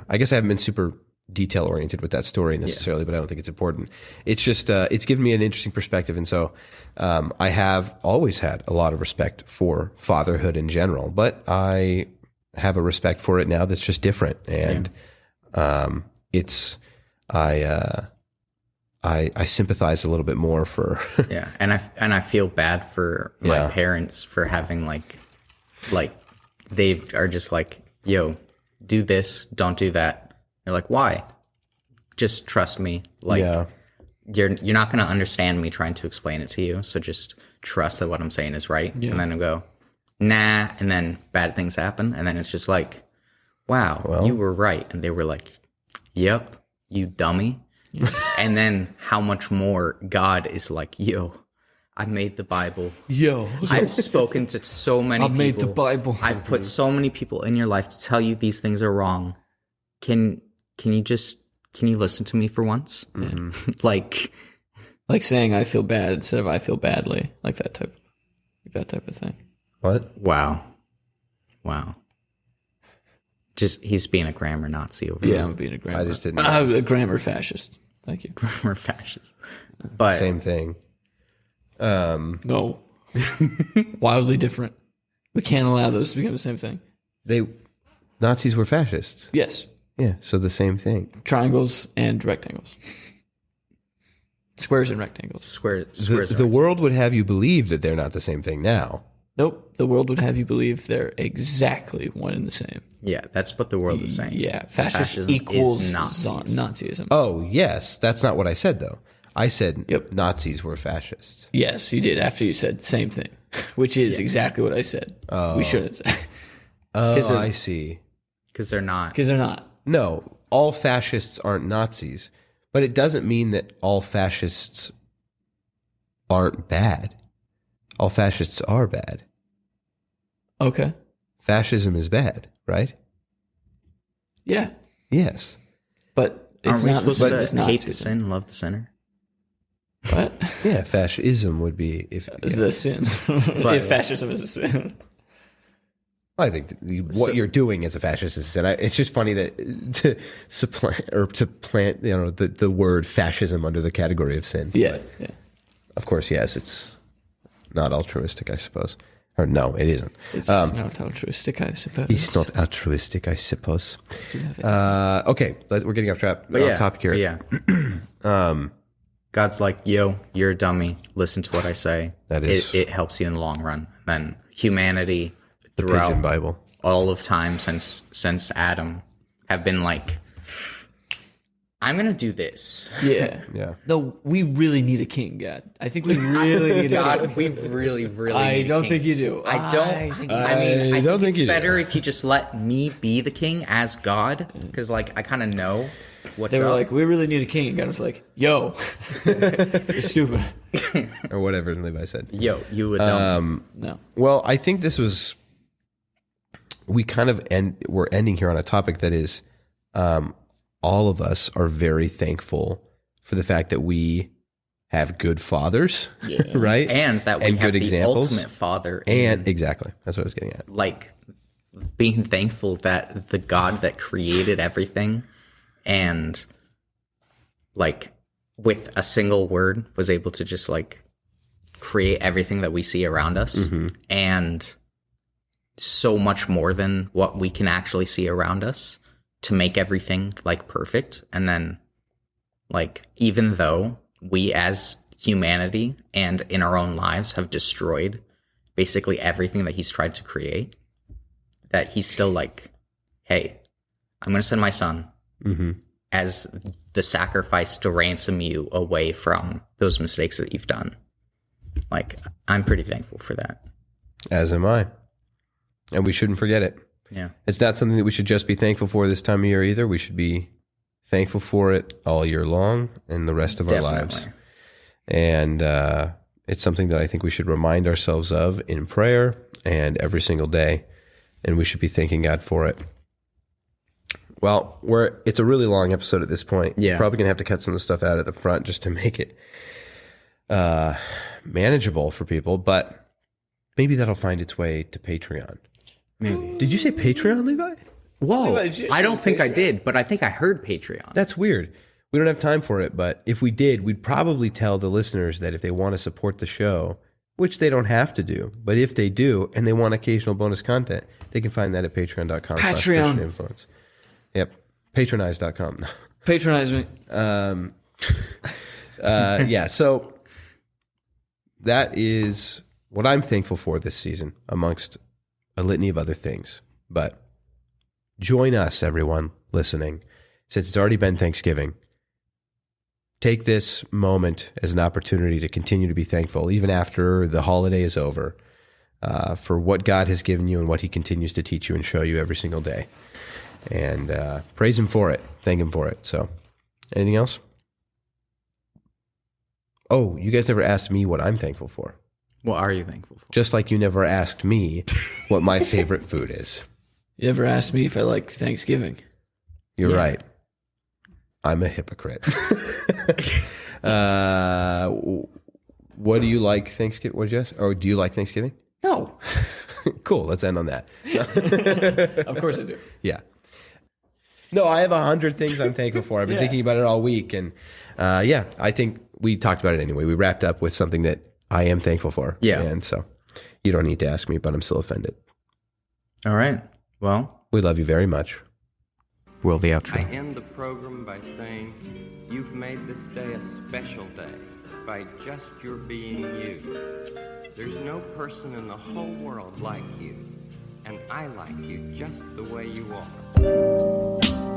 I guess I haven't been super detail oriented with that story necessarily, but I don't think it's important. It's just, it's given me an interesting perspective. And so I have always had a lot of respect for fatherhood in general, but I have a respect for it now that's just different. And I sympathize a little bit more for and I feel bad for my parents for having like they are just like, yo, do this, don't do that. You're like, why? Just trust me. Like you're not going to understand me trying to explain it to you, so just trust that what I'm saying is right. And then I go, nah, and then bad things happen, and then it's just like, wow, you were right. And they were like, yep, you dummy. And then how much more God is like, yo, I made the Bible. Yo. I've spoken to so many people. I made the Bible. I've put so many people in your life to tell you these things are wrong. Can you listen to me for once? Mm-hmm. like saying I feel bad instead of I feel badly. Like that type of thing. What? Wow. Just, he's being a grammar Nazi over there. Yeah, I'm being a grammar. I just didn't. A grammar fascist. Thank you. Grammar fascist. But same thing. No. Wildly different. We can't allow those to become the same thing. Nazis were fascists. Yes. Yeah, so the same thing. Triangles and rectangles. Squares and rectangles. Squares. The world would have you believe that they're not the same thing now. Nope. The world would have you believe they're exactly one and the same. Yeah, that's what the world is saying. Yeah. Fascism equals equals Nazis. Nazism. Oh, yes. That's not what I said, though. I said Yep. Nazis were fascists. Yes, you did after you said same thing, which is exactly what I said. We shouldn't say. Oh, I see. Because they're not. Because they're not. No, all fascists aren't Nazis. But it doesn't mean that all fascists aren't bad. All fascists are bad. Okay. Fascism is bad, right? Yeah. Yes. But Aren't it's we not the supposed same to as hate the Nazism. sin, love the sinner? What? Yeah, fascism would be if Is the sin. If fascism is a sin. I think what you're doing as a fascist is sin. It's just funny to supplant or to plant the word fascism under the category of sin. Yeah. But, Yeah. of course, yes, it's not altruistic, I suppose. Or no, it isn't. It's not altruistic, I suppose. It's not altruistic, I suppose. Do you have it? Okay, we're getting off topic here. Yeah. God's like, yo, you're a dummy. Listen to what I say. That is- it helps you in the long run. Then humanity Pigeon throughout Bible. all of time since Adam have been like, I'm gonna do this. Yeah. Yeah. No, we really need a king, God. I think we really need a king. God, we really I need a don't king. think you do. I don't. think I don't think think you it's do. better if you just let me be the king as God, because like I kind of know what's They were up. like, we really need a king. And God was like, yo, you're stupid. Or whatever Levi said. Yo, you a dumb. No. Well, I think this was, we kind of we're ending here on a topic that is, all of us are very thankful for the fact that we have good fathers, right? And that we And have good the examples. ultimate father. in, And exactly, that's what I was getting at. like being thankful that the God that created everything and like with a single word was able to just like create everything that we see around us and so much more than what we can actually see around us to make everything like perfect. And then like even though we as humanity and in our own lives have destroyed basically everything that he's tried to create, that he's still like, hey, I'm going to send my son as the sacrifice to ransom you away from those mistakes that you've done. Like, I'm pretty thankful for that. As am I. And we shouldn't forget it. Yeah. It's not something that we should just be thankful for this time of year either. We should be thankful for it all year long and the rest of our lives. Definitely. And it's something that I think we should remind ourselves of in prayer and every single day. And we should be thanking God for it. Well, it's a really long episode at this point. Yeah. Probably going to have to cut some of the stuff out at the front just to make it manageable for people. But maybe that'll find its way to Patreon. Maybe. Did you say Patreon, Levi? Whoa. did you I don't say think I Patreon? did, but I think I heard Patreon. That's weird. We don't have time for it, but if we did, we'd probably tell the listeners that if they want to support the show, which they don't have to do, but if they do and they want occasional bonus content, they can find that at patreon.com/ChristianInfluence. Yep. Patronize.com. Patronize me. Yeah, so that is what I'm thankful for this season, amongst a litany of other things. But join us, everyone listening, since it's already been Thanksgiving. Take this moment as an opportunity to continue to be thankful, even after the holiday is over, for what God has given you and what he continues to teach you and show you every single day. And praise him for it. Thank him for it. So, anything else? Oh, you guys never asked me what I'm thankful for. What are you thankful for? Just like you never asked me what my favorite food is. You ever asked me if I like Thanksgiving? You're right. I'm a hypocrite. What do you like Thanksgiving? What did you ask? Or do you like Thanksgiving? No. Cool. Let's end on that. Of course I do. Yeah. No, I have 100 things I'm thankful for. I've been thinking about it all week. And I think we talked about it anyway. We wrapped up with something that I am thankful for. Yeah. And so you don't need to ask me, but I'm still offended. All right. Well, We love you very much. Will the I outro. end the program by saying, you've made this day a special day by just your being you. There's no person in the whole world like you, and I like you just the way you are.